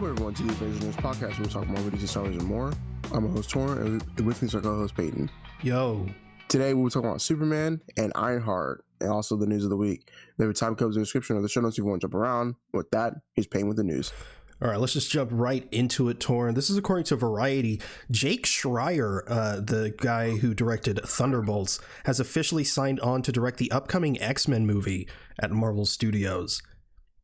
Welcome everyone to the Avengenerds podcast where we talk more movies and Star Wars and more. I'm a host Torn, and with me is our co-host Peyton. Yo. Today we'll be talking about Superman and Ironheart, and also the news of the week. There are time codes in the description of the show notes if you want to jump around. With that, here's Peyton with the news. All right, let's just jump right into it, Torn. This is according to Variety. Jake Schreier, the guy who directed Thunderbolts, has officially signed on to direct the upcoming X-Men movie at Marvel Studios.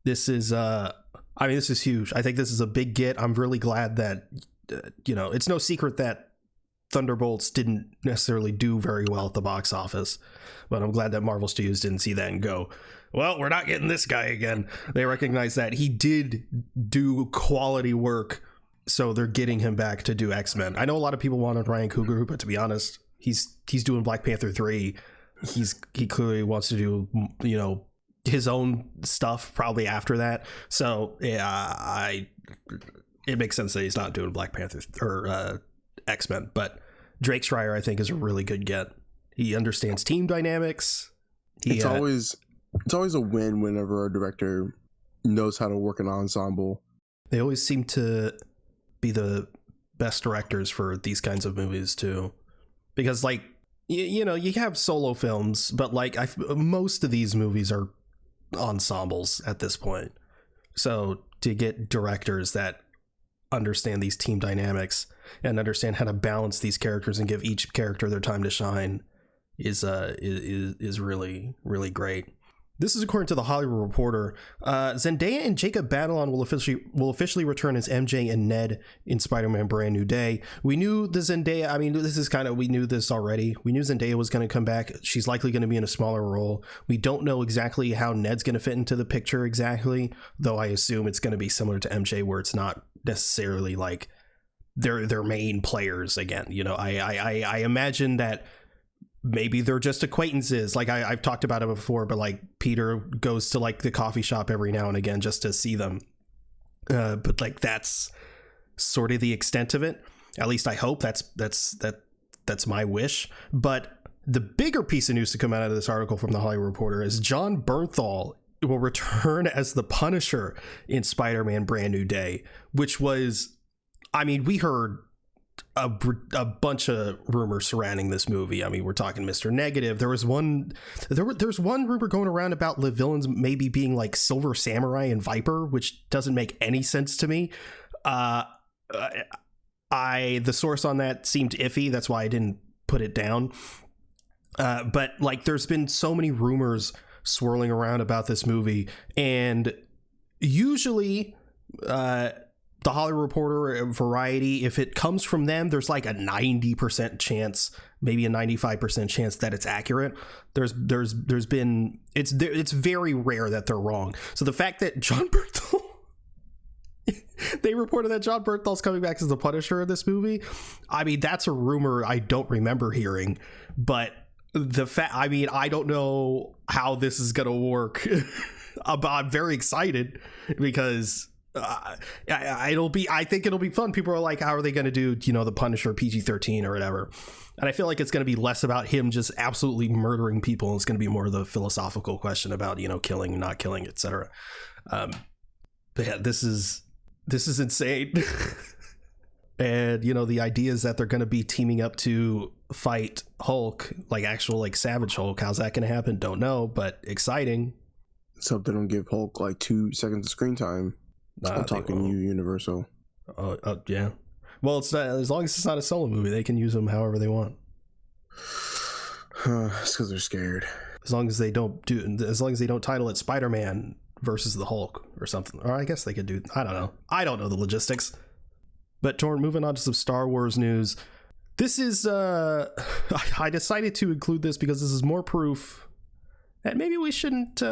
This is, this is huge. I think this is a big get. I'm really glad that, it's no secret that Thunderbolts didn't necessarily do very well at the box office, but I'm glad that Marvel Studios didn't see that and go, well, we're not getting this guy again. They recognize that he did do quality work, so they're getting him back to do X-Men. I know a lot of people wanted Ryan Coogler, but to be honest, he's doing Black Panther 3. He clearly wants to do, his own stuff probably after that. So yeah, it makes sense that he's not doing Black Panther or X-Men. But Jake Schreier, I think, is a really good get. He understands team dynamics. It's always a win whenever a director knows how to work an ensemble. They always seem to be the best directors for these kinds of movies too, because you have solo films, but most of these movies are ensembles at this point. So to get directors that understand these team dynamics and understand how to balance these characters and give each character their time to shine is really, really great. This is according to the Hollywood Reporter. Zendaya and Jacob Batalon will officially return as MJ and Ned in Spider-Man Brand New Day. We knew the Zendaya, we knew this already. We knew Zendaya was going to come back. She's likely going to be in a smaller role. We don't know exactly how Ned's going to fit into the picture exactly, though I assume it's going to be similar to MJ, where it's not necessarily like they're main players again. I imagine that maybe they're just acquaintances. I've talked about it before, but Peter goes to the coffee shop every now and again just to see them. But that's sort of the extent of it. At least I hope that's my wish. But the bigger piece of news to come out of this article from the Hollywood Reporter is John Bernthal will return as the Punisher in Spider-Man Brand New Day, which was, we heard a bunch of rumors surrounding this movie. We're talking Mr. Negative. There's one rumor going around about the villains maybe being like Silver Samurai and Viper, which doesn't make any sense to me. The source on that seemed iffy. That's why I didn't put it down. But there's been so many rumors swirling around about this movie, and usually the Hollywood Reporter, Variety, if it comes from them, there's a 90% chance, maybe a 95% chance that it's accurate. It's very rare that they're wrong. So the fact that John Bernthal, they reported that John Bernthal's coming back as the Punisher in this movie, that's a rumor I don't remember hearing, but I don't know how this is gonna work. I'm very excited because I think it'll be fun. People are like, how are they going to do, the Punisher PG-13 or whatever? And I feel like it's going to be less about him just absolutely murdering people. And it's going to be more of the philosophical question about, killing, not killing, etc. But yeah, this is insane. And, the idea is that they're going to be teaming up to fight Hulk, actual Savage Hulk. How's that going to happen? Don't know, but exciting. So they don't give Hulk 2 seconds of screen time. I'm talking Universal. Yeah. Well, it's not, as long as it's not a solo movie, they can use them however they want. It's because they're scared. As long as they don't title it Spider-Man versus the Hulk or something. Or I guess they could do. I don't know. I don't know the logistics. But Torn, moving on to some Star Wars news. This is I decided to include this because this is more proof that maybe we shouldn't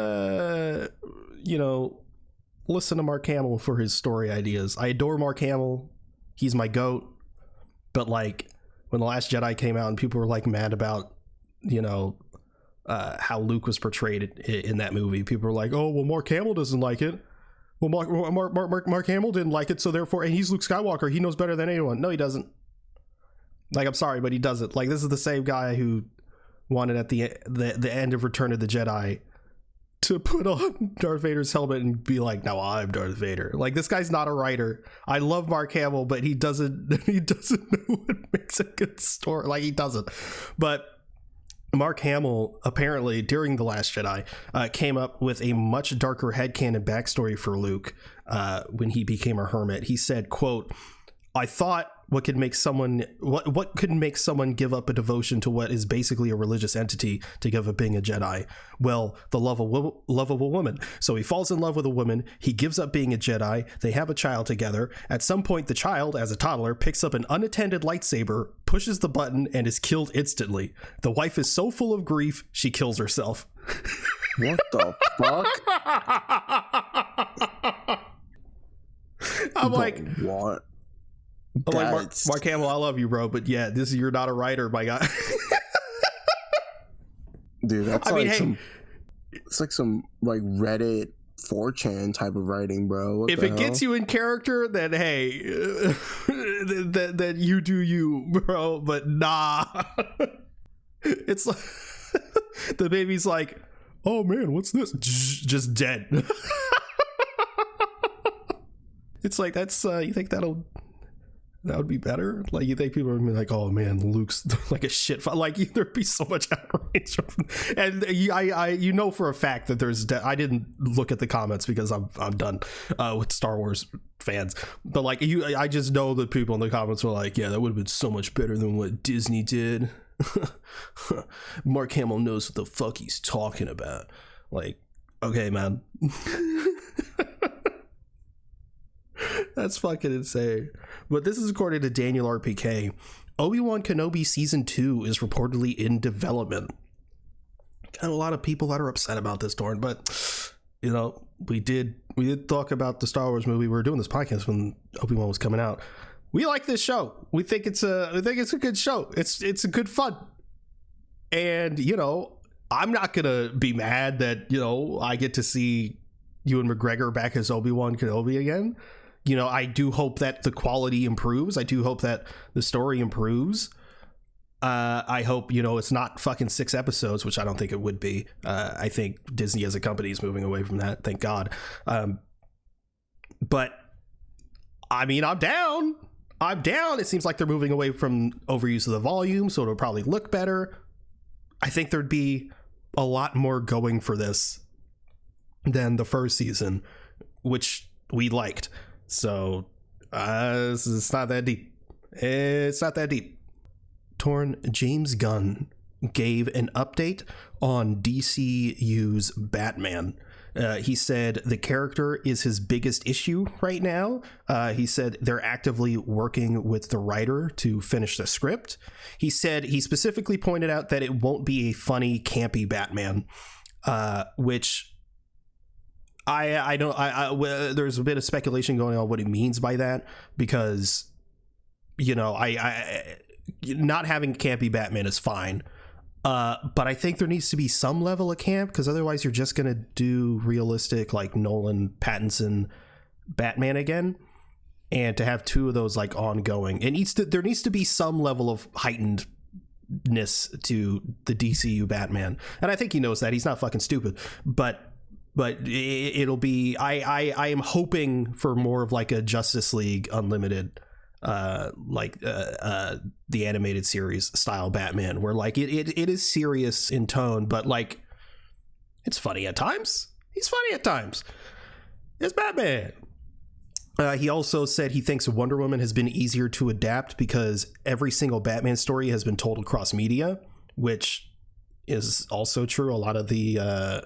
listen to Mark Hamill for his story ideas. I adore Mark Hamill. He's my GOAT. But when The Last Jedi came out and people were mad about, how Luke was portrayed in that movie, people were like, oh, well, Mark Hamill doesn't like it. Well, Mark Hamill didn't like it, so therefore, and he's Luke Skywalker. He knows better than anyone. No, he doesn't. I'm sorry, but he doesn't. This is the same guy who wanted at the end of Return of the Jedi to put on Darth Vader's helmet and be like, now I'm Darth Vader. Like, this guy's not a writer. I love Mark Hamill, but he doesn't know what makes a good story. Like, he doesn't. But Mark Hamill, apparently, during The Last Jedi, came up with a much darker headcanon backstory for Luke when he became a hermit. He said, quote, I thought what could make someone give up a devotion to what is basically a religious entity to give up being a Jedi? Well, the love of a woman. So he falls in love with a woman. He gives up being a Jedi. They have a child together. At some point, the child, as a toddler, picks up an unattended lightsaber, pushes the button, and is killed instantly. The wife is so full of grief, she kills herself. What the fuck? I'm like, what? I'm like, Mark Hamill, I love you, bro, but yeah, you're not a writer, my guy. Dude, that's it's like some like Reddit 4chan type of writing, bro. If it gets you in character, then hey, then you do you, bro. But nah, it's like the baby's like, oh man, what's this? Just dead. It's like, that's you think that would be better? Like, you think people would be like, oh man, Luke's like a shit like, there'd be so much outrage. And you know for a fact that there's I didn't look at the comments because I'm done with Star Wars fans, but like, I just know that people in the comments were like, yeah, that would have been so much better than what Disney did. Mark Hamill knows what the fuck he's talking about. Like, okay, man. That's fucking insane. But this is according to Daniel RPK. Obi-Wan Kenobi Season 2 is reportedly in development. Got a lot of people that are upset about this, Dorn, but you know, we did talk about the Star Wars movie. We were doing this podcast when Obi-Wan was coming out. We like this show. We think it's a good show. It's a good fun. And, you know, I'm not gonna be mad that, you know, I get to see Ewan McGregor back as Obi-Wan Kenobi again. You know, I do hope that the quality improves. I do hope that the story improves. I hope, you know, it's not fucking 6 episodes, which I don't think it would be. I think Disney as a company is moving away from that. Thank God. But I mean, I'm down. It seems like they're moving away from overuse of the volume, so it'll probably look better. I think there'd be a lot more going for this than the first season, which we liked. So it's not that deep. It's not that deep. Torn, James Gunn gave an update on DCU's Batman. He said the character is his biggest issue right now. He said they're actively working with the writer to finish the script. He said he specifically pointed out that it won't be a funny, campy Batman, which there's a bit of speculation going on what he means by that, because, you know, I not having campy Batman is fine. But I think there needs to be some level of camp, because otherwise you're just going to do realistic, like Nolan Pattinson Batman again. And to have two of those like ongoing, there needs to be some level of heightenedness to the DCU Batman. And I think he knows that. He's not fucking stupid, but it'll be, I am hoping for more of like a Justice League Unlimited, the animated series style Batman, where like it is serious in tone, but like it's funny at times. He's funny at times. It's Batman. He also said he thinks Wonder Woman has been easier to adapt because every single Batman story has been told across media, which is also true. A lot of the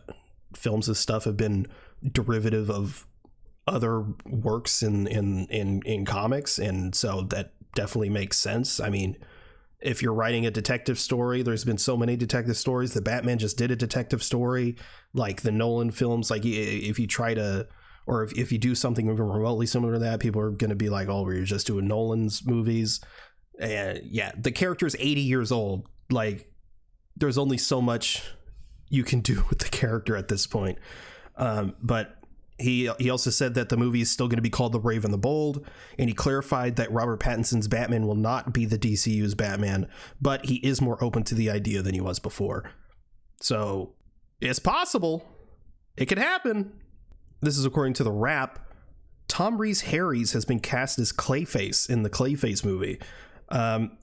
films and stuff have been derivative of other works in comics, and so that definitely makes sense. I mean, if you're writing a detective story, there's been so many detective stories. The Batman just did a detective story. Like the Nolan films, like if you try to, or if you do something even remotely similar to that, people are going to be like, oh, we're just doing Nolan's movies. And yeah, the character's 80 years old. Like, there's only so much you can do with the character at this point. But he also said that the movie is still going to be called The Brave and the Bold, and he clarified that Robert Pattinson's Batman will not be the DCU's Batman, but he is more open to the idea than he was before. So it's possible. It could happen. This is according to The Wrap. Tom Rhys-Harries has been cast as Clayface in the Clayface movie.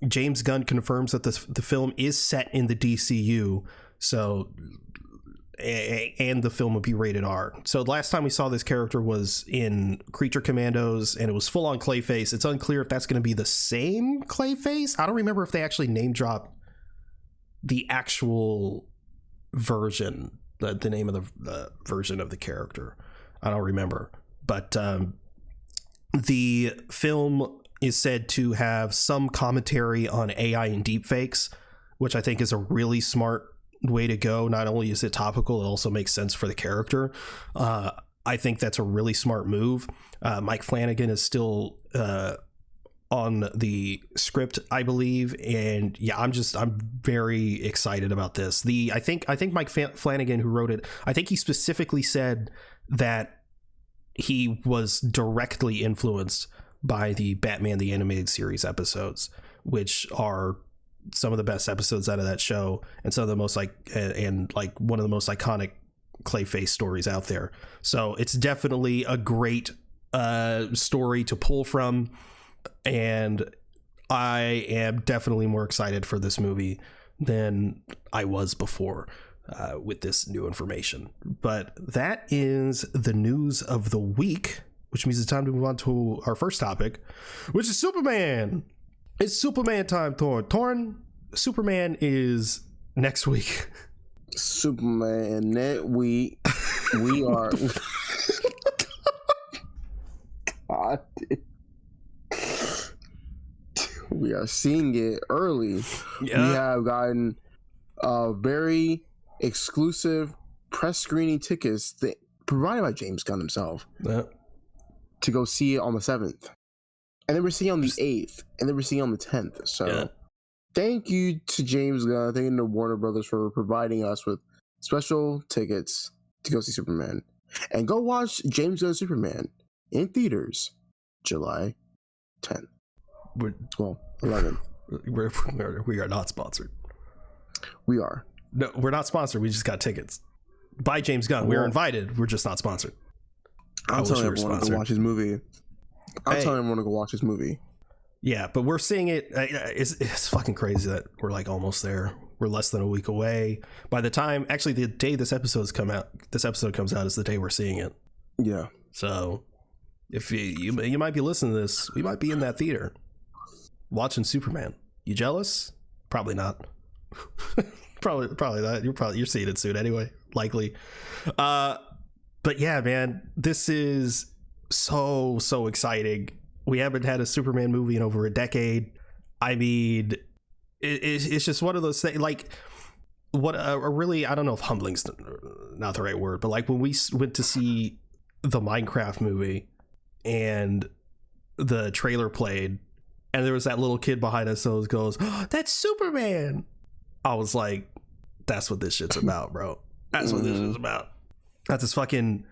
James Gunn confirms that the film is set in the DCU, so and the film will be rated R. So the last time we saw this character was in Creature Commandos, and it was full on Clayface. It's unclear if that's going to be the same Clayface. I don't remember if they actually name dropped the actual version, the name of the version of the character. I don't remember, but the film is said to have some commentary on AI and deepfakes, which I think is a really smart way to go. Not only is it topical, it also makes sense for the character. I think that's a really smart move. Mike Flanagan is still on the script, I believe, and yeah, I'm very excited about this. I think Mike Flanagan, who wrote it, I think he specifically said that he was directly influenced by the Batman the Animated Series episodes, which are some of the best episodes out of that show, and some of the most like one of the most iconic Clayface stories out there. So it's definitely a great story to pull from, and I am definitely more excited for this movie than I was before with this new information. But that is the news of the week, which means it's time to move on to our first topic, which is Superman. It's Superman time, Thorn. Thorn, Superman is next week. Superman next week. We are. God. We are seeing it early. Yeah. We have gotten very exclusive press screening tickets provided by James Gunn himself to go see it on the 7th. And then we're seeing on the 8th, and then we're seeing on the 10th. So thank you to James Gunn, thank you to Warner Brothers for providing us with special tickets to go see Superman. And go watch James Gunn Superman in theaters July 10th. 11th. We are not sponsored. We are. No, we're not sponsored. We just got tickets by James Gunn. We're invited. We're just not sponsored. I'm telling everyone to go watch his movie. I'm telling everyone to go watch this movie. Yeah, but we're seeing it. It's fucking crazy that we're like almost there. We're less than a week away. By the time, actually, the day this episode comes out is the day we're seeing it. Yeah. So if you might be listening to this, we might be in that theater watching Superman. You jealous? Probably not. probably not. You're seeing it soon anyway. Likely. But yeah, man, this is so exciting. We haven't had a Superman movie in over a decade. I mean, it's just one of those things. Like, what really, I don't know if humbling's not the right word, but like when we went to see the Minecraft movie and the trailer played, and there was that little kid behind us who goes, "Oh, that's Superman." I was like, that's what this shit's about, bro. That's what this is about. That's this fucking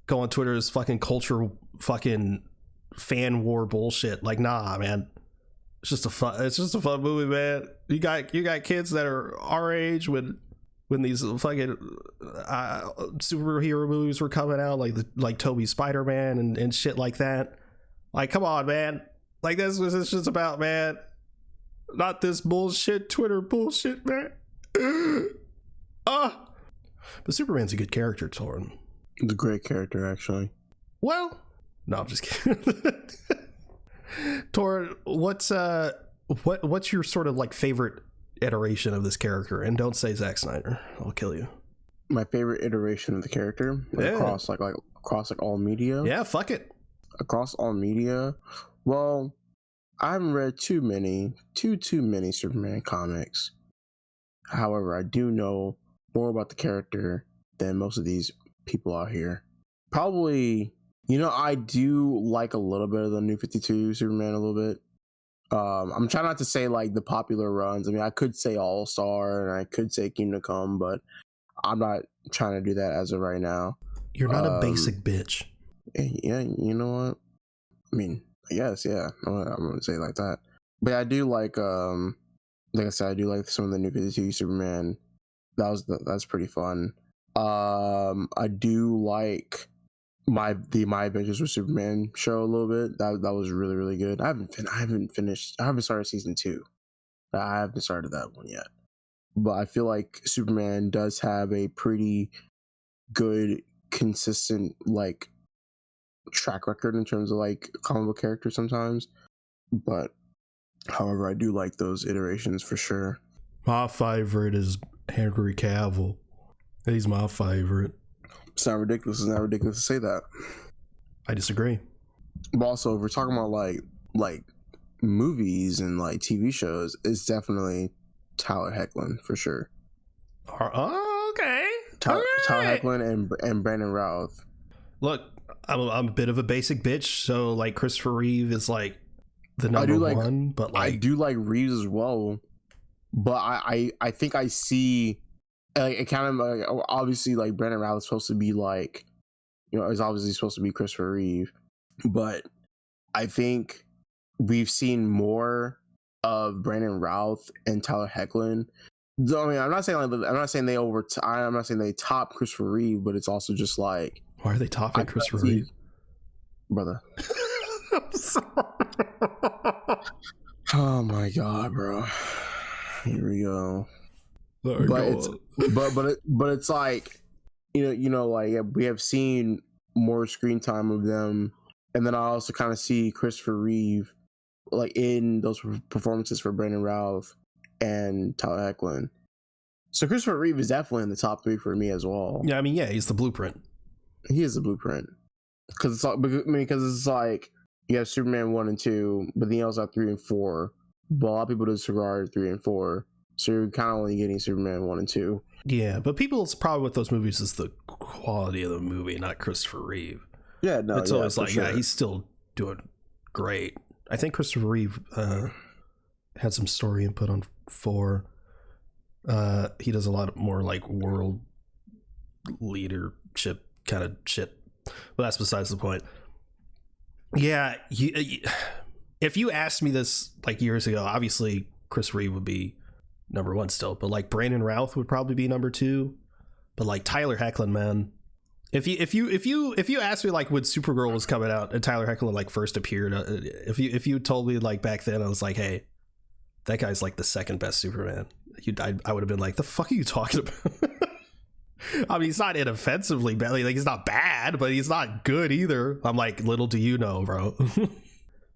go on Twitter's fucking culture fucking fan war bullshit. Like, nah, man. It's just a fun movie, man. You got kids that are our age when these fucking superhero movies were coming out, like Toby's Spider-Man and shit like that. Like, come on, man. Like, that's what this shit's about, man. Not this bullshit Twitter bullshit, man. But Superman's a good character, Torrin. It's a great character, actually. Well, no, I'm just kidding. Torrin, what's your sort of like favorite iteration of this character? And don't say Zack Snyder. I'll kill you. My favorite iteration of the character across all media. Yeah, fuck it. Across all media. Well, I haven't read too many Superman comics. However, I do know more about the character than most of these people out here. Probably, I do like a little bit of the New 52 Superman a little bit. I'm trying not to say like the popular runs. I mean, I could say All Star and I could say Kingdom Come, but I'm not trying to do that as of right now. You're not a basic bitch. Yeah, you know what? I mean, yes, yeah. I'm gonna say it like that. But I do like I said, I do like some of the New 52 Superman. That's pretty fun. I do like my Adventures with Superman show a little bit. That was really, really good. I haven't finished. I haven't started season 2. I haven't started that one yet. But I feel like Superman does have a pretty good, consistent like track record in terms of like comic book characters sometimes. But however, I do like those iterations for sure. My favorite is Henry Cavill. He's my favorite. It's not ridiculous. It's not ridiculous to say that. I disagree. But also, if we're talking about like movies and like TV shows, it's definitely Tyler Hoechlin for sure. Oh, okay. Tyler Hoechlin and Brandon Routh. Look, I'm a bit of a basic bitch, so like Christopher Reeve is like the number one, but like I do like Reeves as well. But I think I see like it kind of like, obviously like Brandon Routh is supposed to be like, you know, is obviously supposed to be Christopher Reeve, but I think we've seen more of Brandon Routh and Tyler Hoechlin. I mean, I'm not saying they top Christopher Reeve, but it's also just like, why are they topping Christopher Reeve, brother? I'm sorry. Oh my god, bro. Here we go. But it's like, you know, like we have seen more screen time of them, and then I also kind of see Christopher Reeve like in those performances for Brandon Routh and Tyler Hoechlin. So Christopher Reeve is definitely in the top 3 for me as well. Yeah, I mean, yeah, he's the blueprint. He is the blueprint because it's like you have Superman 1 and 2, but then you also have 3 and 4. But a lot of people disregard 3 and 4, so you're kind of only getting Superman 1 and 2. Yeah, but people's problem with those movies is the quality of the movie, not Christopher Reeve. Yeah, no, it's always like, sure. Yeah, he's still doing great. I think Christopher Reeve had some story input on 4. He does a lot more like world leadership kind of shit. But that's besides the point. Yeah, if you asked me this like years ago, obviously Chris Reeve would be number 1 still, but like Brandon Routh would probably be number 2. But like Tyler Hoechlin, man, if you asked me like when Supergirl was coming out and Tyler Hoechlin like first appeared, if you told me like back then, I was like, hey, that guy's like the second best Superman, I would have been like, the fuck are you talking about? I mean, he's not inoffensively bad. Like, he's not bad, but he's not good either. I'm like, little do you know, bro.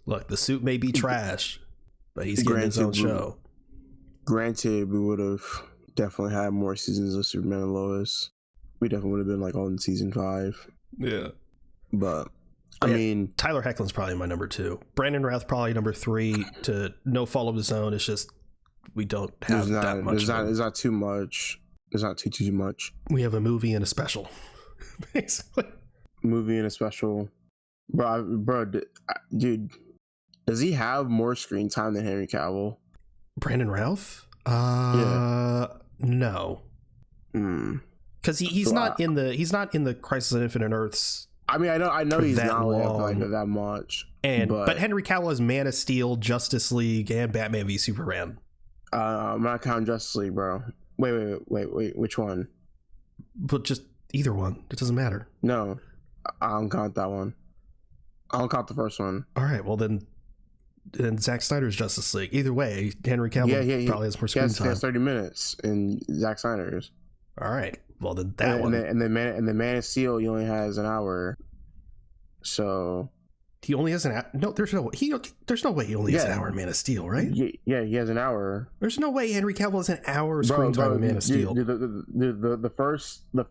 Look, the suit may be trash, but he's getting his own show. Granted, we would have definitely had more seasons of Superman and Lois. We definitely would have been like on season 5. Yeah. But I mean, Tyler Hoechlin's probably my number 2. Brandon Routh probably number 3 to no fault of his own. It's just we don't have that much. There's not too much. There's not too much. We have a movie and a special, basically. Movie and a special, bro, dude. Does he have more screen time than Henry Cavill? Brandon Routh? Yeah. No. Because he's not in the Crisis on Infinite Earths. I mean, I know he's not like that much. But Henry Cavill has Man of Steel, Justice League, and Batman v Superman. I'm not counting Justice League, bro. Wait, which one? But just either one. It doesn't matter. No, I don't count that one. I don't count the first one. All right, well then Zack Snyder's Justice League. Either way, Henry Cavill probably has more screen time. He has 30 minutes in Zack Snyder's. All right, well then that one. And the Man of Steel, he only has an hour. So he only has an hour. No, there's no way he only has an hour in Man of Steel, right? Yeah, he has an hour. There's no way Henry Cavill has an hour screen time in Man of Steel. The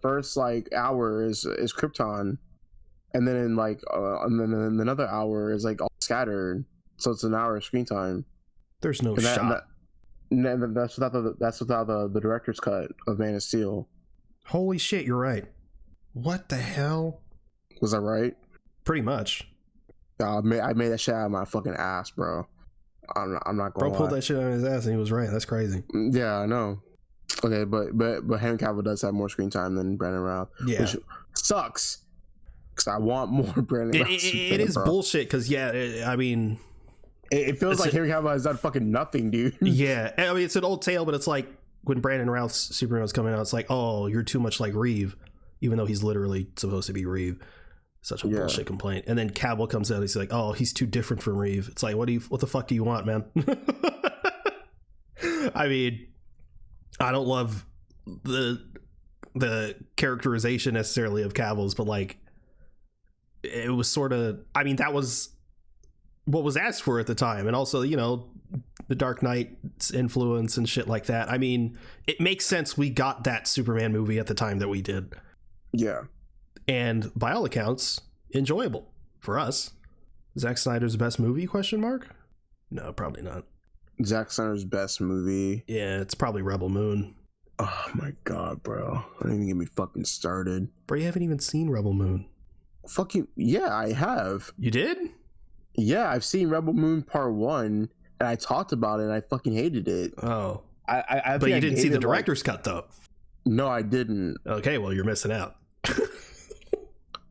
first like hour is Krypton, and then in like and then another hour is like all scattered. So it's an hour of screen time. There's no shot. That's without the director's cut of Man of Steel. Holy shit, you're right. What the hell? Was I right? Pretty much. I made that shit out of my fucking ass, bro. I'm not going. Bro pulled that shit out of his ass and he was right. That's crazy. Yeah, I know. Okay, but Henry Cavill does have more screen time than Brandon Routh. Yeah, which sucks. Because I want more Brandon Routh. It is bullshit. Because I mean, it feels like Henry Cavill has done fucking nothing, dude. Yeah, I mean it's an old tale, but it's like when Brandon Routh's Superman was coming out, it's like, oh, you're too much like Reeve, even though he's literally supposed to be Reeve. Such a bullshit complaint. And then Cavill comes out, he's like, oh, he's too different from Reeve. It's like, what the fuck do you want, man? I mean, I don't love the characterization necessarily of Cavill's, but like, it was sort of, I mean, that was what was asked for at the time. And also, you know, the Dark Knight's influence and shit like that. I mean, it makes sense we got that Superman movie at the time that we did. Yeah. And by all accounts, enjoyable for us. Zack Snyder's best movie, question mark? No, probably not. Zack Snyder's best movie? Yeah, it's probably Rebel Moon. Oh my god, bro. Don't even get me fucking started. Bro, you haven't even seen Rebel Moon. Fuck you. Yeah, I have. You did? Yeah, I've seen Rebel Moon Part 1, and I talked about it, and I fucking hated it. Oh. I but you didn't see the director's cut, though? No, I didn't. Okay, well, you're missing out.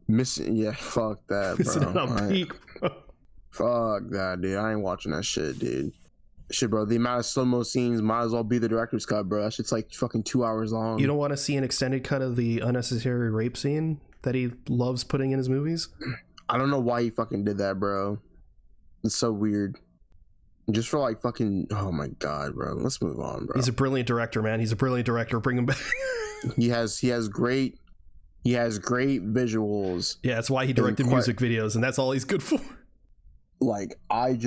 Yeah, fuck that, bro. Missing out on peak, bro. Fuck that, dude. I ain't watching that shit, dude. Shit, bro. The amount of slow-mo scenes might as well be the director's cut, bro. That shit's like fucking 2 hours long. You don't want to see an extended cut of the unnecessary rape scene that he loves putting in his movies? I don't know why he fucking did that, bro. It's so weird. Just for like fucking, oh my god, bro. Let's move on, bro. He's a brilliant director, man. He's a brilliant director. Bring him back. He has great visuals. Yeah, that's why he directed music videos, and that's all he's good for. Like, I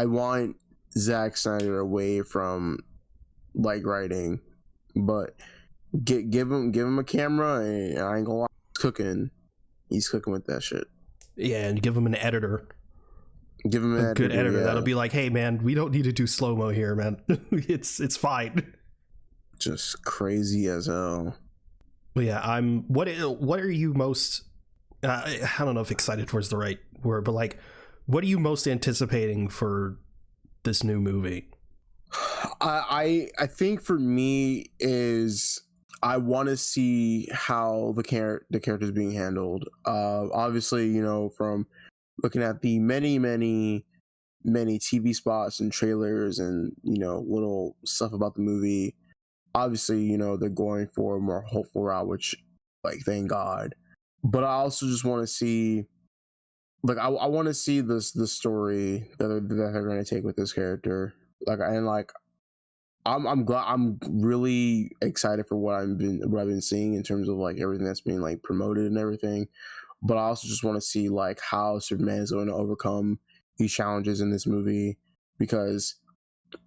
want Zack Snyder away from like writing, but give him a camera, and I ain't gonna lie, he's cooking with that shit. Yeah, and give him an editor. Give him a good editor. Yeah. That'll be like, hey man, we don't need to do slow-mo here, man. it's fine. Just crazy as hell. But yeah, what are you most I don't know if excited for is the right word, but like, what are you most anticipating for this new movie? I think for me is I want to see how the character is being handled. Obviously, you know, from looking at the many TV spots and trailers and, you know, little stuff about the movie, obviously, you know, they're going for a more hopeful route, which, like, thank God. But I also just want to see, like, I want to see the story that they're going to take with this character. Like, and like, I'm glad, I'm really excited for what I've been seeing in terms of like everything that's being like promoted and everything. But I also just want to see like how Superman is going to overcome these challenges in this movie, because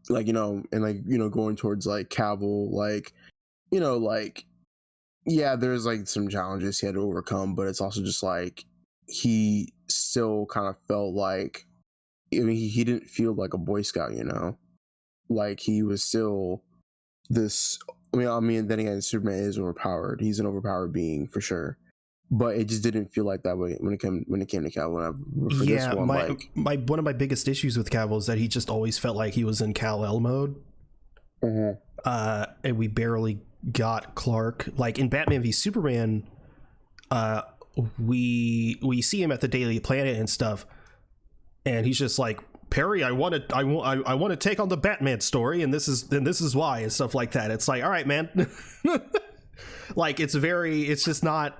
like, you know, and like, you know, going towards like Cavill, like, you know, like, yeah, there's like some challenges he had to overcome, but it's also just like he still kind of felt like, I mean, he didn't feel like a Boy Scout, you know, like he was still this. I mean, then again, Superman is overpowered. He's an overpowered being for sure, but it just didn't feel like that way when it came to Cavill. Yeah, one of my biggest issues with Cavill is that he just always felt like he was in Kal-El mode. Mm-hmm. And we barely got Clark. Like in Batman v Superman, we see him at the Daily Planet and stuff, and he's just like, Perry, I want to take on the Batman story, and this is why, and stuff like that. It's like, all right, man. Like it's just not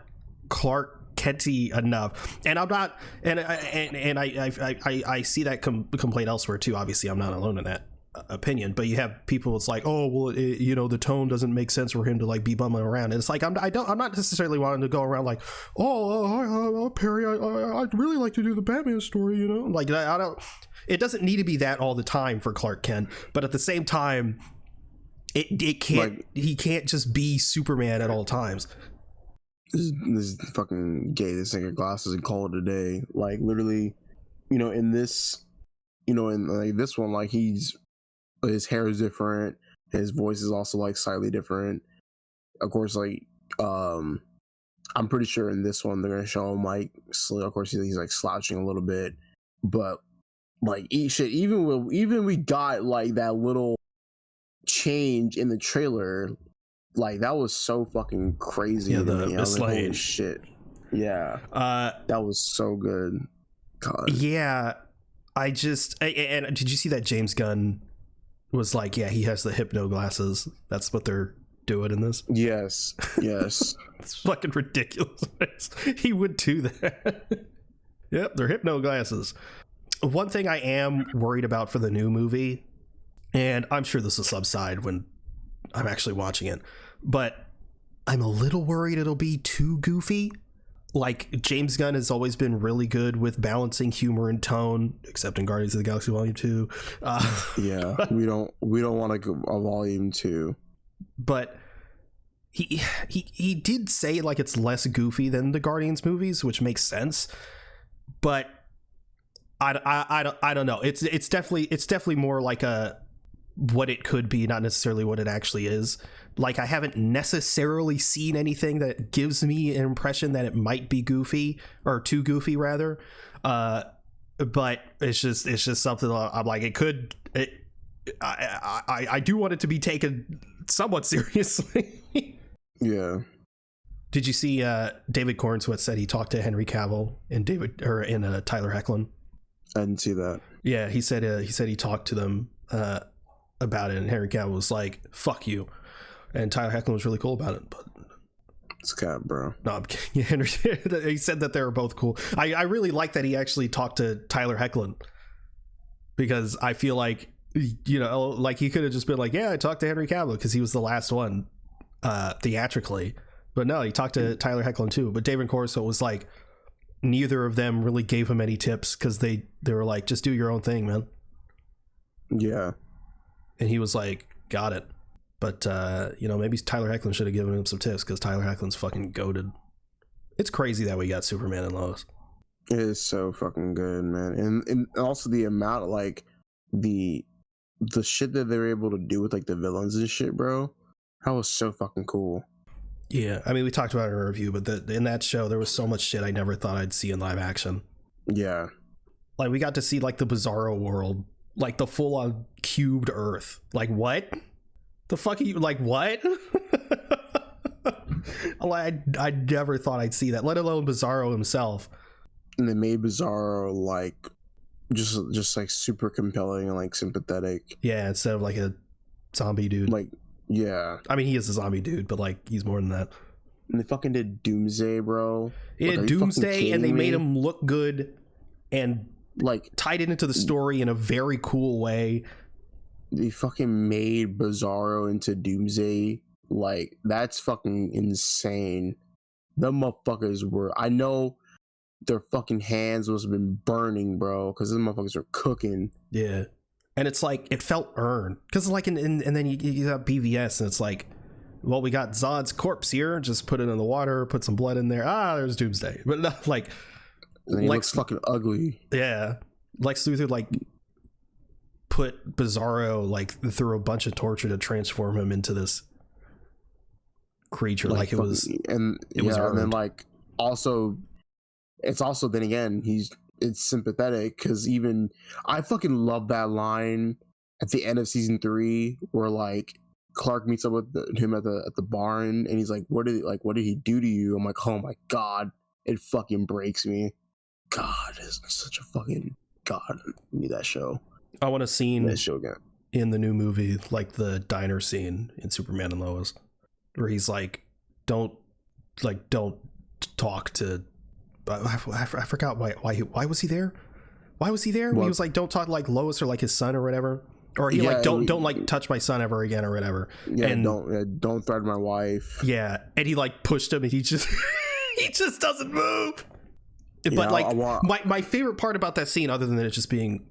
Clark Kenty enough, and I'm not, and I see that complaint elsewhere too. Obviously, I'm not alone in that opinion, but you have people. It's like, oh well, you know, the tone doesn't make sense for him to like be bumbling around. And it's like I'm not necessarily wanting to go around like, oh, Perry, I'd really like to do the Batman story, you know, like I don't. It doesn't need to be that all the time for Clark Kent, but at the same time, it can't. Like, he can't just be Superman at all times. This is fucking gay. This nigga glasses and call it a day. Like literally, you know, in this, you know, in like this one, like his hair is different. His voice is also like slightly different. Of course, like I'm pretty sure in this one they're gonna show him like, of course he's like slouching a little bit, but like even we got like that little change in the trailer. Like that was so fucking crazy. Yeah, the slaying. Like, holy shit. Yeah. That was so good. God. Yeah. And did you see that James Gunn was like, yeah, he has the hypno glasses. That's what they're doing in this. Yes. It's fucking ridiculous. He would do that. Yep, they're hypno glasses. One thing I am worried about for the new movie, and I'm sure this will subside when I'm actually watching it, but I'm a little worried it'll be too goofy. Like, James Gunn has always been really good with balancing humor and tone, except in Guardians of the Galaxy Volume 2. Yeah, we don't want to go a Volume 2. But he did say like it's less goofy than the Guardians movies, which makes sense. But I don't know. It's definitely more like a what it could be, not necessarily what it actually is. Like, I haven't necessarily seen anything that gives me an impression that it might be goofy, or too goofy rather. But it's just something I'm like, I do want it to be taken somewhat seriously. Yeah. Did you see David Cornswet said he talked to Henry Cavill and Tyler Hoechlin? I didn't see that. Yeah, he said he talked to them about it, and Henry Cavill was like, "Fuck you," and Tyler Hoechlin was really cool about it. But it's cat, bro. No, I'm kidding. Henry, he said that they were both cool. I really like that he actually talked to Tyler Hoechlin, because I feel like, you know, like he could have just been like, "Yeah, I talked to Henry Cavill," because he was the last one theatrically. But no, he talked to Tyler Hoechlin too. But David Corso was like, neither of them really gave him any tips, because they were like, just do your own thing, man. Yeah. And he was like, got it. But you know, maybe Tyler Hoechlin should have given him some tips, because Tyler Hoechlin's fucking goated. It's crazy that we got Superman and Lois. It is so fucking good, man. And also the amount of, like, the shit that they were able to do with, like, the villains and shit, bro. That was so fucking cool. Yeah, I mean, we talked about it in our review, but in that show, there was so much shit I never thought I'd see in live action. Yeah. Like, we got to see, like, the Bizarro world, like, the full-on cubed Earth. Like, what? The fuck are you, like, what? I never thought I'd see that, let alone Bizarro himself. And they made Bizarro, like, just like, super compelling and, like, sympathetic. Yeah, instead of, like, a zombie dude. Like, yeah. I mean, he is a zombie dude, but, like, he's more than that. And they fucking did Doomsday, bro. They did Doomsday, and they made him look good and, like, tied it into the story in a very cool way. They fucking made Bizarro into Doomsday. Like, that's fucking insane. The motherfuckers were... I know their fucking hands must have been burning, bro, because the motherfuckers are cooking. Yeah. And it's like, it felt earned. Because, like, and then you got BVS, and it's like, well, we got Zod's corpse here. Just put it in the water, put some blood in there. There's Doomsday. But not, like... And he looks fucking ugly. Yeah. Lex Luthor, like, put Bizarro, like, through a bunch of torture to transform him into this creature. Like, it was... And it was earned. And then, like, also... It's also, then again, it's sympathetic, because even I fucking love that line at the end of season 3 where, like, Clark meets up with him at the barn, and he's like, what did he do to you? I'm like, oh my god, it fucking breaks me. God, it's such a fucking god. I need that show. I want a scene that show again in the new movie, like the diner scene in Superman and Lois, where he's like, don't talk to... I forgot why was he there? Why was he there? He was like, don't talk like Lois or like his son or whatever, or he don't like touch my son ever again or whatever. Yeah, and don't threaten my wife. Yeah, and he like pushed him, and he just he just doesn't move. Yeah, but like my favorite part about that scene, other than it just being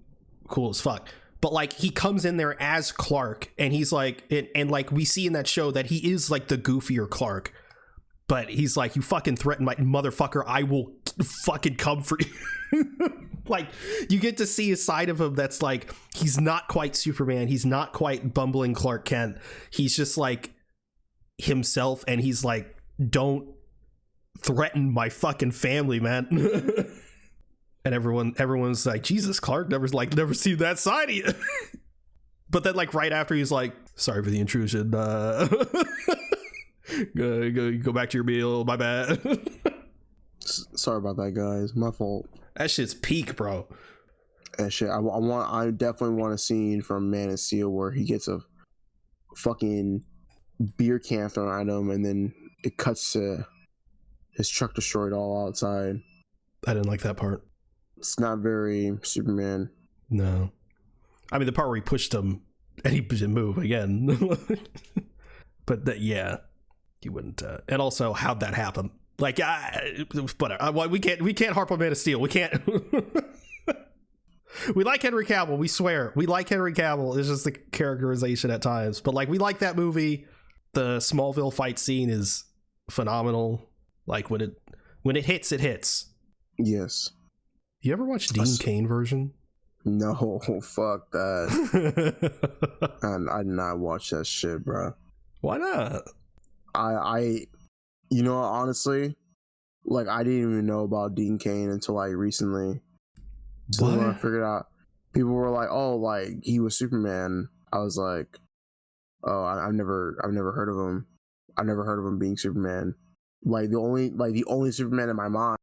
cool as fuck, but like he comes in there as Clark, and he's like, and like we see in that show that he is like the goofier Clark. But he's like, you fucking threaten my motherfucker, I will fucking come for you. Like, you get to see a side of him that's like, he's not quite Superman. He's not quite bumbling Clark Kent. He's just like himself. And he's like, don't threaten my fucking family, man. And everyone's like, Jesus, Clark, never seen that side of you. But then, like, right after, he's like, sorry for the intrusion. Go back to your meal. My bad. Sorry about that, guys. My fault. That shit's peak, bro. And shit, I definitely want a scene from Man of Steel where he gets a fucking beer can thrown at him, and then it cuts to his truck destroyed all outside. I didn't like that part. It's not very Superman. No. I mean, the part where he pushed him and he didn't move again. But yeah, he wouldn't. And also, how'd that happen? Like, whatever. We can't harp on Man of Steel. We can't. We like Henry Cavill. We swear we like Henry Cavill. It's just the characterization at times. But like, we like that movie. The Smallville fight scene is phenomenal. Like when it hits, it hits. Yes. You ever watch Dean Cain version? No, fuck that. And I did not watch that shit, bro. Why not? I you know, honestly, like, I didn't even know about Dean Cain until like recently. So when I figured out, people were like, "Oh, like he was Superman." I was like, "Oh, I've never heard of him. I've never heard of him being Superman." Like the only Superman in my mind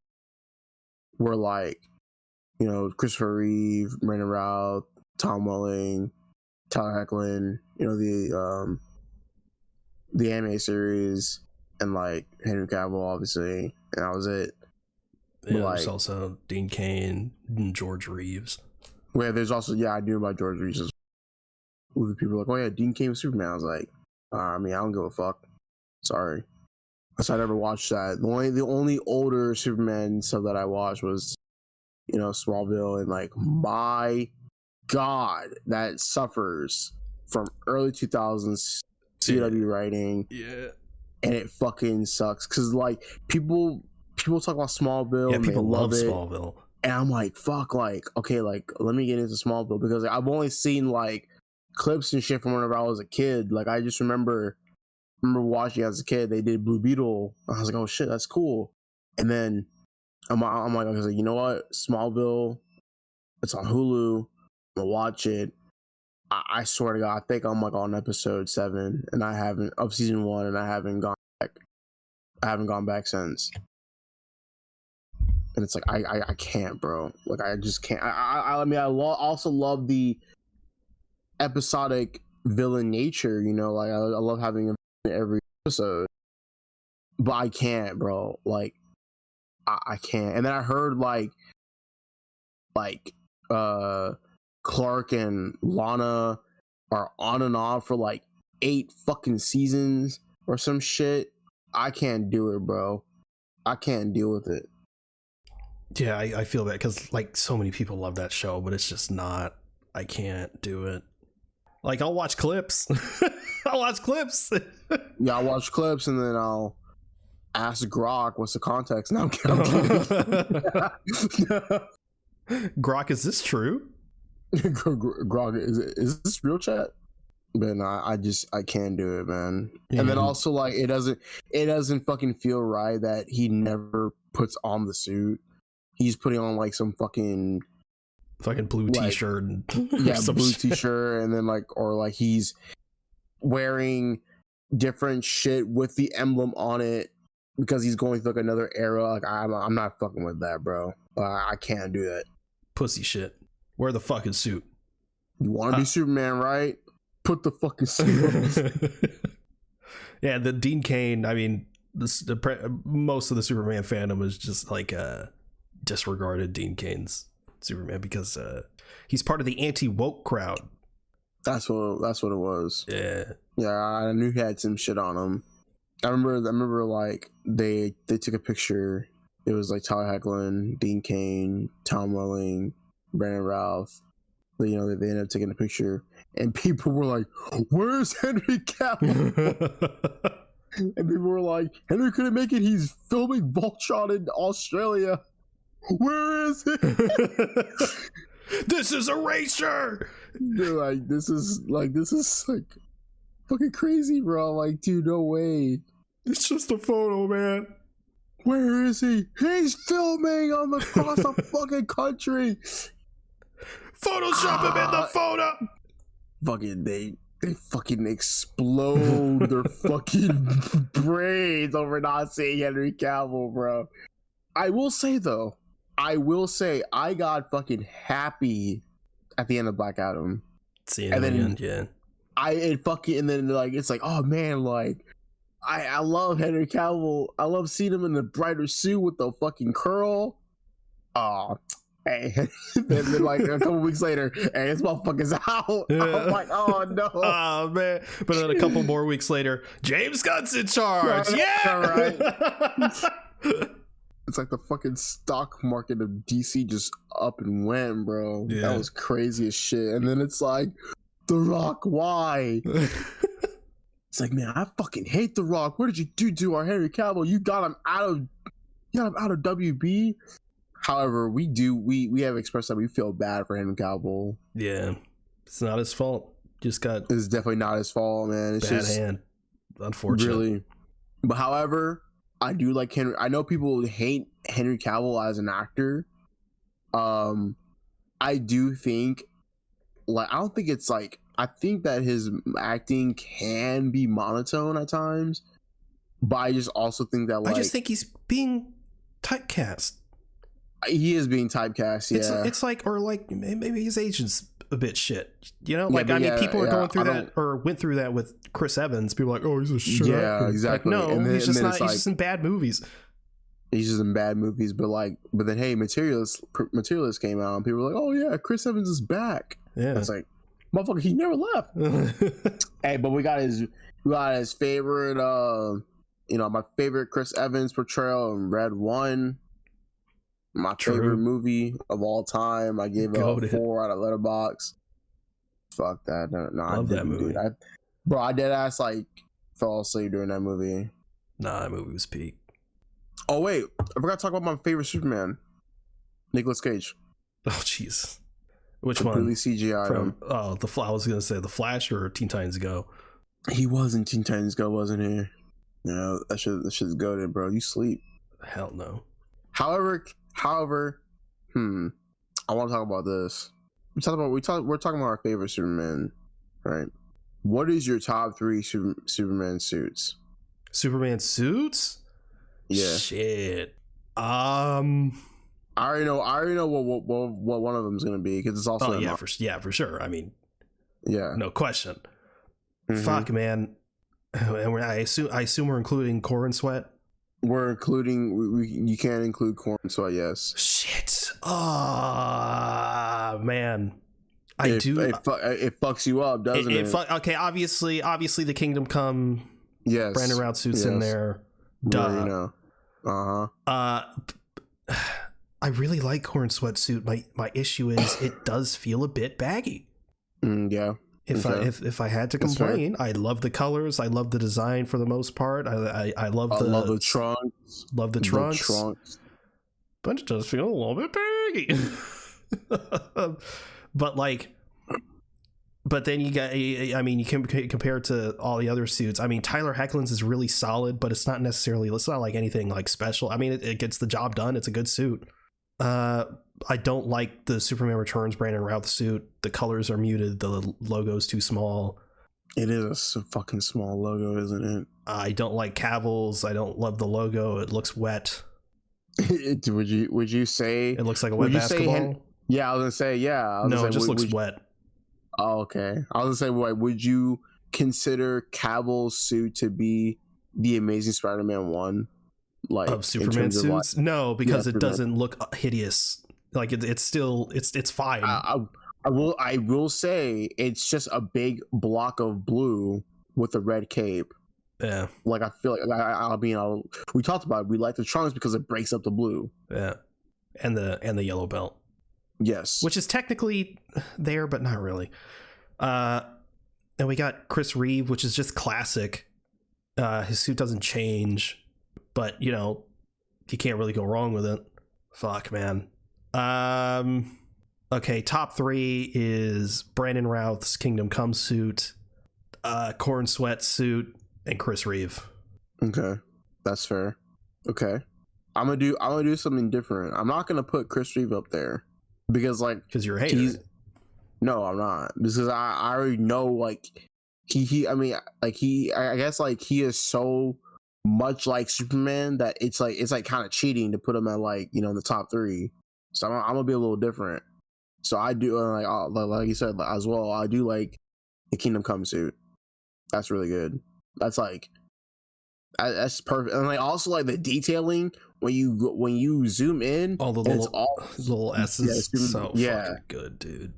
were like, you know, Christopher Reeve, Brandon Routh, Tom Welling, Tyler Hoechlin, you know, the anime series, and like Henry Cavill, obviously, and that was it. Yeah, there's also Dean Cain and George Reeves. Where there's also, I knew about George Reeves. People were like, "Oh yeah, Dean Cain was Superman." I was like, I mean, I don't give a fuck. Sorry. So I never watched that. The only older Superman stuff that I watched was, you know, Smallville, and like, my God, that suffers from early 2000s CW writing. Yeah. And it fucking sucks because like people talk about Smallville, and people they love it. Smallville, and I'm like, fuck, like, okay, like, let me get into Smallville, because like, I've only seen like clips and shit from whenever I was a kid. Like, I just remember watching as a kid. They did Blue Beetle. I was like, oh shit, that's cool. And then I'm like, okay, you know what, Smallville, it's on Hulu. I'm gonna watch it. I swear to God, I think I'm like on episode 7, and I haven't, of season 1, and I haven't gone back. I haven't gone back since. And it's like, I can't, bro. Like, I just can't. I mean, also love the episodic villain nature, you know, like, I love having a villain every episode. But I can't, bro. Like, I can't. And then I heard like Clark and Lana are on and off for like 8 fucking seasons or some shit. I can't do it, bro. I can't deal with it. Yeah, I feel that, because like so many people love that show, but it's just not. I can't do it. Like, I'll watch clips. I'll watch clips. Yeah, I'll watch clips, and then I'll ask Grok what's the context. Now I'm kidding. Grok, is this true? Grog, is this real chat? But no, I can't do it, man. And then also, like, it doesn't fucking feel right that he never puts on the suit. He's putting on like some fucking blue t-shirt, blue t-shirt, and then like, or like he's wearing different shit with the emblem on it because he's going through like another era. Like, I'm not fucking with that, bro. I can't do that. Pussy shit. Wear the fucking suit. You want to be Superman, right? Put the fucking suit on. Yeah, the Dean Cain, I mean, most of the Superman fandom is just like disregarded Dean Cain's Superman because he's part of the anti-woke crowd. That's what it was. Yeah. Yeah, I knew he had some shit on him. I remember like they took a picture. It was like Tyler Hoechlin, Dean Cain, Tom Welling, Brandon Routh. You know, they ended up taking a picture, and people were like, "Where's Henry Cavill?" And people were like, "Henry couldn't make it. He's filming Voltron in Australia. Where is he?" This is Erasure. They're like, this is like fucking crazy, bro. Like, dude, no way. It's just a photo, man. Where is he? He's filming across the fucking country. Photoshop him in the photo. Fucking they fucking explode their fucking brains over not seeing Henry Cavill, bro. I will say though, I will say I got fucking happy at the end of Black Adam. See, and then yeah. And then like it's like, oh man, like I love Henry Cavill. I love seeing him in the brighter suit with the fucking curl. Oh, hey. then like a couple weeks later, hey, this motherfucker's out. Yeah. I'm like, oh no. Oh man. But then a couple more weeks later, James Gunn's in charge. Yeah. Right. It's like the fucking stock market of DC just up and went, bro. Yeah. That was crazy as shit. And then it's like, The Rock, why? It's like, man, I fucking hate The Rock. What did you do to our Henry Cavill? You got him out of WB. However, we have expressed that we feel bad for Henry Cavill. Yeah, it's not his fault. It's definitely not his fault, man. It's bad just hand. Unfortunate. Really. But however, I do like Henry. I know people hate Henry Cavill as an actor. I do think, like, I don't think it's like, I think that his acting can be monotone at times, but I just also think that, like, I just think he's being typecast. He is being typecast. Yeah, it's like, or like maybe his agent's a bit shit. You know, like, I mean, people are going through that or went through that with Chris Evans. People are like, oh, he's a shit. Yeah, exactly. Like, no, he's just not. He's just in bad movies. He's just in bad movies, but then hey, Materialist came out and people were like, oh yeah, Chris Evans is back. Yeah, it's like, motherfucker, he never left. Hey, but we got his favorite, my favorite Chris Evans portrayal in Red One. My favorite movie of all time. I gave it a 4 out of Letterboxd. Fuck that. No, love that movie. I dead ass like fell asleep during that movie. Nah, that movie was peak. Oh wait, I forgot to talk about my favorite Superman, Nicolas Cage. Oh jeez, which completely one? CGI. I was gonna say The Flash or Teen Titans Go. He was in Teen Titans Go, wasn't he? No, that shit's goated, bro. You sleep. Hell no. However, I want to talk about this. We're talking about our favorite Superman, right? What is your top 3 Superman suits? Superman suits? Yeah. Shit. I already know what one of them is gonna be because it's also for sure. I mean, yeah, no question. Mm-hmm. Fuck, man. And I assume we're including Core and Sweat. We're including. You can't include Core and Sweat. Yes. Shit. Man. It fucks you up, doesn't it? Okay. Obviously, the Kingdom Come. Yes. Brandon Routh suits in there. Duh. I really like Core and Sweat suit. My issue is it does feel a bit baggy. Yeah. If I had to complain, I love the colors. I love the design for the most part. I love the trunks. Love the trunks. But it does feel a little bit baggy. But then you can compare it to all the other suits. I mean, Tyler Hoechlin's is really solid, but it's not like anything like special. I mean, it gets the job done. It's a good suit. I don't like the Superman Returns Brandon Routh suit. The colors are muted. The logo's too small. It is a fucking small logo, isn't it? I don't like Cavill's. I don't love the logo. It looks wet. Would you say it looks like a wet basketball? Yeah, I was gonna say yeah. No, it just looks wet. Oh, okay. I was gonna say, would you consider Cavill's suit to be the Amazing Spider-Man 1? Like of Superman suits? No, because it doesn't look hideous. Like it's fine. I will say it's just a big block of blue with a red cape. Yeah. Like I feel like we talked about it. We like the trunks because it breaks up the blue. Yeah. And the yellow belt. Yes. Which is technically there, but not really. And we got Chris Reeve, which is just classic. His suit doesn't change, but you can't really go wrong with it. Fuck, man. Okay, top 3 is Brandon Routh's Kingdom Come suit, Core and Sweat suit, and Chris Reeve. Okay, that's fair. Okay, I'm gonna do something different. I'm not gonna put Chris Reeve up there because you're a hater. No, I'm not, because I already know like he I guess like he is so much like Superman that it's like kind of cheating to put him at the top 3. So I'm gonna be a little different. So I do like you said as well. I do like the Kingdom Come suit. That's really good. That's perfect. And like also like the detailing when you zoom in, all the little S's. Fucking good, dude.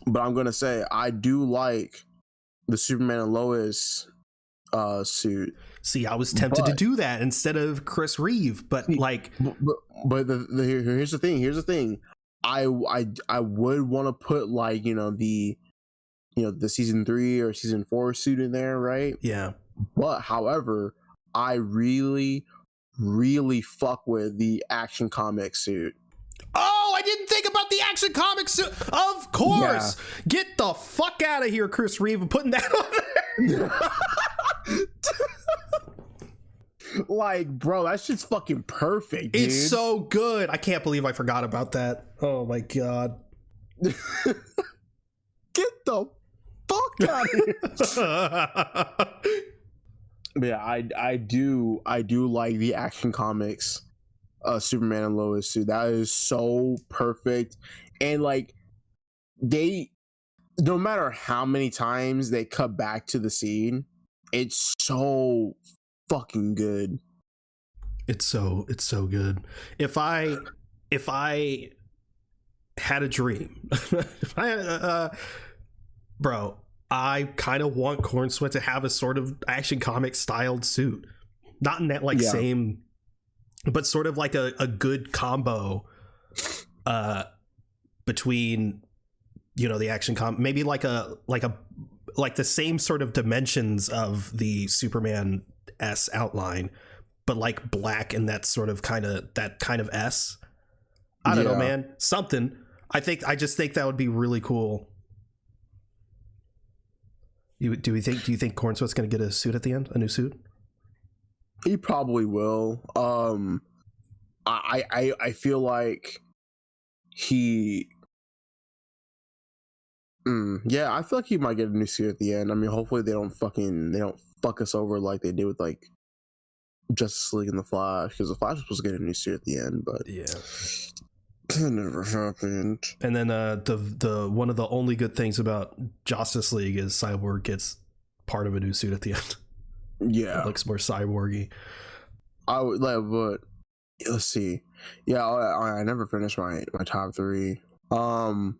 But I'm gonna say I do like the Superman and Lois suit. See, I was tempted to do that instead of Chris Reeve, but here's the thing. I would want to put like the season 3 or season 4 suit in there, right? Yeah. But however, I really fuck with the Action Comics suit. Oh, I didn't think about the Action Comics suit. Of course. Yeah. Get the fuck out of here, Chris Reeve, and putting that on there. Like, bro, that shit's fucking perfect, dude. It's so good. I can't believe I forgot about that. Oh my god. Get the fuck out of here. But yeah, I do like the Action Comics Superman and Lois suit. That is so perfect. And like no matter how many times they cut back to the scene, it's so fucking good. It's so good. If I had a dream, bro, I kind of want Corn Sweat to have a sort of Action Comic styled suit, not in that same, but sort of like a good combo between the Action Comic, maybe like the same sort of dimensions of the Superman S outline, but like black and that kind of S. I don't know, man. Something. I just think that would be really cool. Do you think Corn Sweat's going to get a suit at the end? A new suit? He probably will. I feel like he. I feel like he might get a new suit at the end. I mean, hopefully they don't fuck us over like they did with like Justice League and the Flash, because the Flash was supposed to get a new suit at the end, but yeah, it never happened. And then the one of the only good things about Justice League is Cyborg gets part of a new suit at the end. Yeah, it looks more cyborgy. I would like, but let's see. Yeah, I never finished my top 3. I'm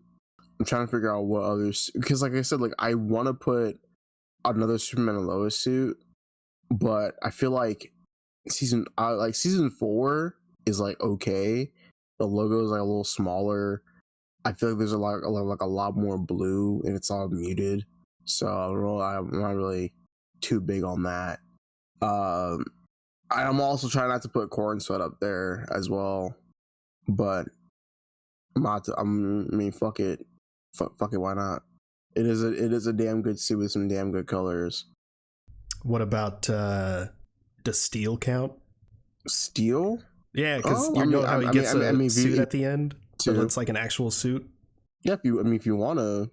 trying to figure out what others, because like I said, like I want to put another Superman and Lois suit, but I feel like season 4 is like okay. The logo is like a little smaller. I feel like there's a lot more blue and it's all muted. So I'm not really too big on that. I'm also trying not to put Corn Sweat up there as well, but fuck it. Fuck it, why not? It is a damn good suit with some damn good colors. What about does Steel count? Steel? Yeah, because how he gets a suit at the end, so it's like an actual suit. Yeah, if you wanna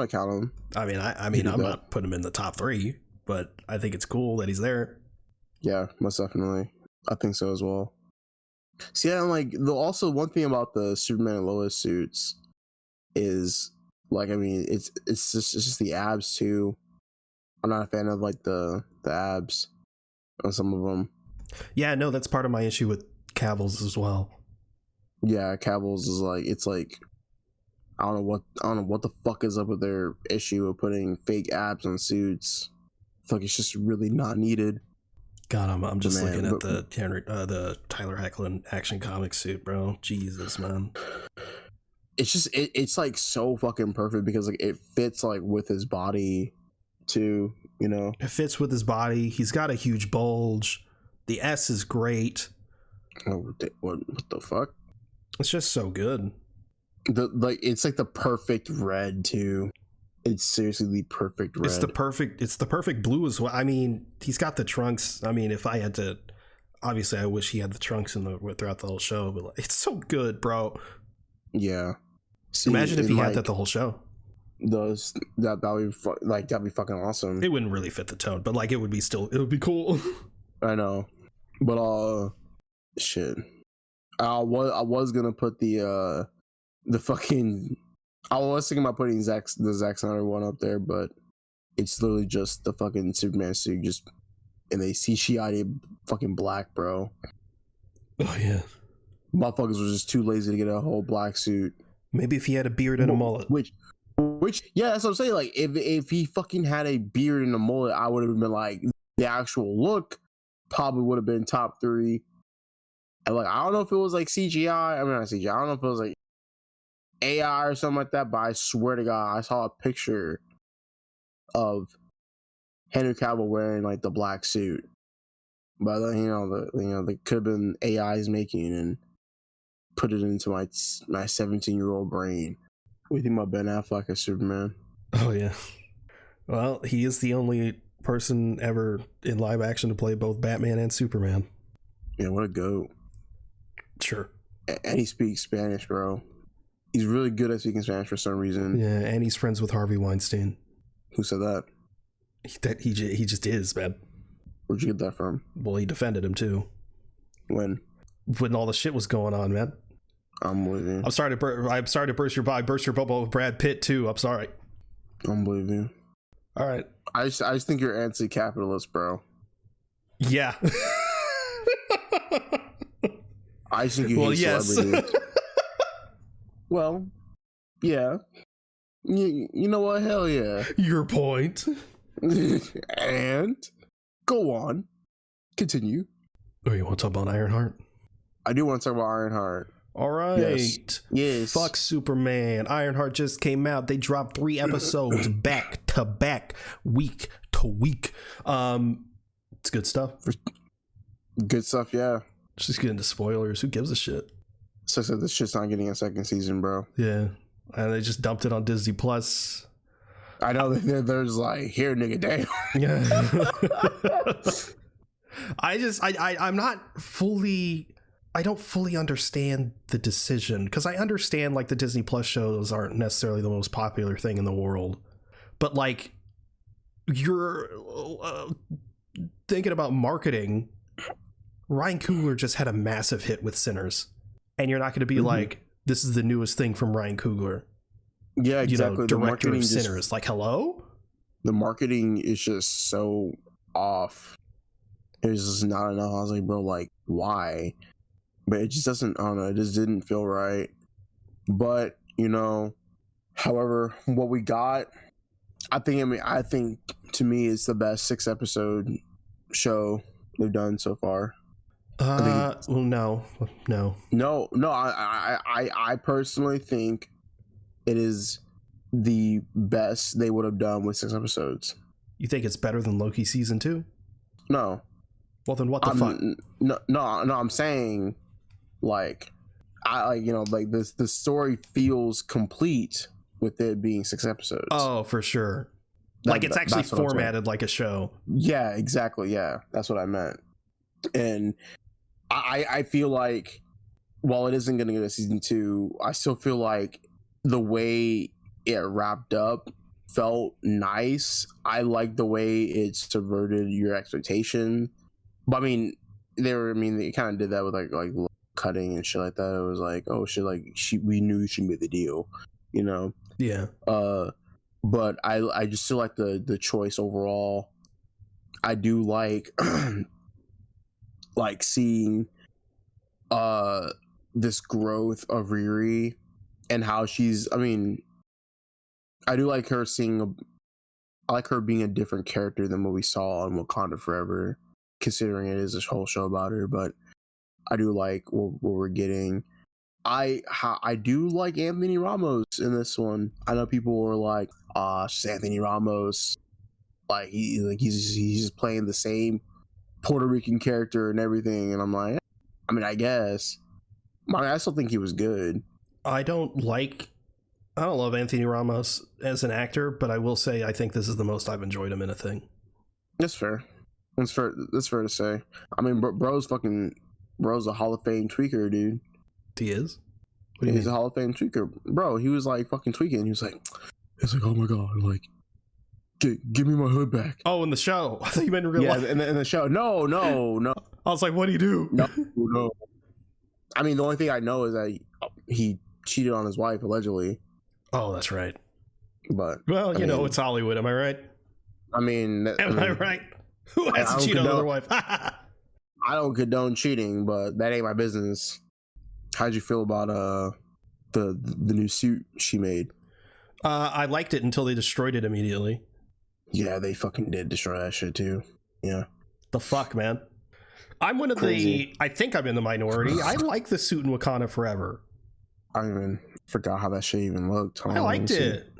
count him. I mean, I'm not putting him in the top 3, but I think it's cool that he's there. Yeah, most definitely. I think so as well. See, and like also one thing about the Superman and Lois suits is like, I mean, it's just the abs too. I'm not a fan of like the abs on some of them. Yeah, no, that's part of my issue with Cavill's as well. Yeah, Cavill's is like, it's like I don't know what the fuck is up with their issue of putting fake abs on suits. I feel like it's just really not needed. God, I'm just looking at the Tyler Hoechlin Action Comics suit, bro. Jesus, man. It's just it's like so fucking perfect because like it fits like with his body too, It fits with his body. He's got a huge bulge. The S is great. Oh, what the fuck? It's just so good. It's like the perfect red too. It's seriously the perfect red. It's the perfect blue as well. I mean, he's got the trunks. I mean, if I had to, obviously I wish he had the trunks throughout the whole show, but like, it's so good, bro. Yeah. See, imagine if he had that the whole show. That'd be fucking awesome. It wouldn't really fit the tone, but like it would be cool. I know, but shit. was gonna put the fucking. I was thinking about putting the Zack Snyder one up there, but it's literally just the fucking Superman suit, just and they CGI'd it fucking black, bro. Oh yeah, motherfuckers was just too lazy to get a whole black suit. Maybe if he had a beard and a mullet. Which, yeah, that's what I'm saying. Like, if he fucking had a beard and a mullet, I would have been like, the actual look probably would have been top 3. And like, I don't know if it was like CGI. I mean, not CGI. I don't know if it was like AI or something like that. But I swear to God, I saw a picture of Henry Cavill wearing like the black suit. But they could have been AI's making and put it into my 17-year-old brain. What do you think about Ben Affleck as Superman? Oh yeah. Well, he is the only person ever in live action to play both Batman and Superman. Yeah, what a goat. Sure. And he speaks Spanish, bro. He's really good at speaking Spanish for some reason. Yeah, and he's friends with Harvey Weinstein. Who said that? He just is, man. Where'd you get that from? Well, he defended him too. When all the shit was going on, man. I'm with you. I'm sorry to burst your bubble with Brad Pitt too. I'm sorry. I'm with you. All right. I just think you're anti-capitalist, bro. Yeah. I think you hate celebrities. Well, yeah. You know what? Hell yeah. Your point. And go on. Continue. Oh, you want to talk about Ironheart? I do want to talk about Ironheart. All right. Yes. Fuck Superman. Ironheart just came out. They dropped 3 episodes back to back, week to week. It's good stuff. Good stuff, yeah. Just get into spoilers. Who gives a shit? So this shit's not getting a second season, bro. Yeah. And they just dumped it on Disney Plus. I know there's like, here, nigga, damn. Yeah. I'm not fully. I don't fully understand the decision, because I understand like the Disney Plus shows aren't necessarily the most popular thing in the world, but like you're thinking about marketing. Ryan Coogler just had a massive hit with Sinners, and you're not going to be like, this is the newest thing from Ryan Coogler. Yeah, exactly. Director of Sinners. Like, hello? The marketing is just so off. There's just not enough. I was like, bro, like, why? But it just doesn't, I don't know, it just didn't feel right. But, however, what we got, I think to me it's the best 6-episode show they've done so far. Well, no. I personally think it is the best they would have done with 6 episodes. You think it's better than Loki season 2? No. Well, then what the fuck? No, I'm saying, like, the story feels complete with it being 6 episodes. Oh, for sure. Like, it's actually formatted like a show. Yeah, exactly. Yeah, that's what I meant. And I feel like, while it isn't going to get a season 2, I still feel like the way it wrapped up felt nice. I like the way it subverted your expectation. But they kind of did that with like cutting and shit like that. It was like, oh shit, like we knew she made the deal, Yeah. But I just still like the choice overall. I do like like seeing this growth of Riri and how she's. I do like her I like her being a different character than what we saw in Wakanda Forever, considering it is this whole show about her. But I do like what we're getting. I do like Anthony Ramos in this one. I know people were like, it's Anthony Ramos. Like he's just playing the same Puerto Rican character and everything. And I'm like, I guess. I still think he was good. I don't love Anthony Ramos as an actor, but I will say I think this is the most I've enjoyed him in a thing. That's fair. That's fair to say. Bro's a Hall of Fame tweaker, dude. He is? What do you mean? He's a Hall of Fame tweaker. Bro, he was like fucking tweaking. He was like, oh my God, like, give me my hood back. Oh, in the show. I thought you meant in real life. Yeah, in the show. No. I was like, what do you do? No. I mean, the only thing I know is that he cheated on his wife allegedly. Oh, that's right. But well, it's Hollywood. Am I right? I mean, am I right? Who has to cheat on their wife? I don't condone cheating, but that ain't my business. How'd you feel about the new suit she made? I liked it until they destroyed it immediately. Yeah, they fucking did destroy that shit too. Yeah. The fuck, man. I'm one of I think I'm in the minority. I like the suit in Wakanda Forever. I even forgot how that shit even looked. I liked it.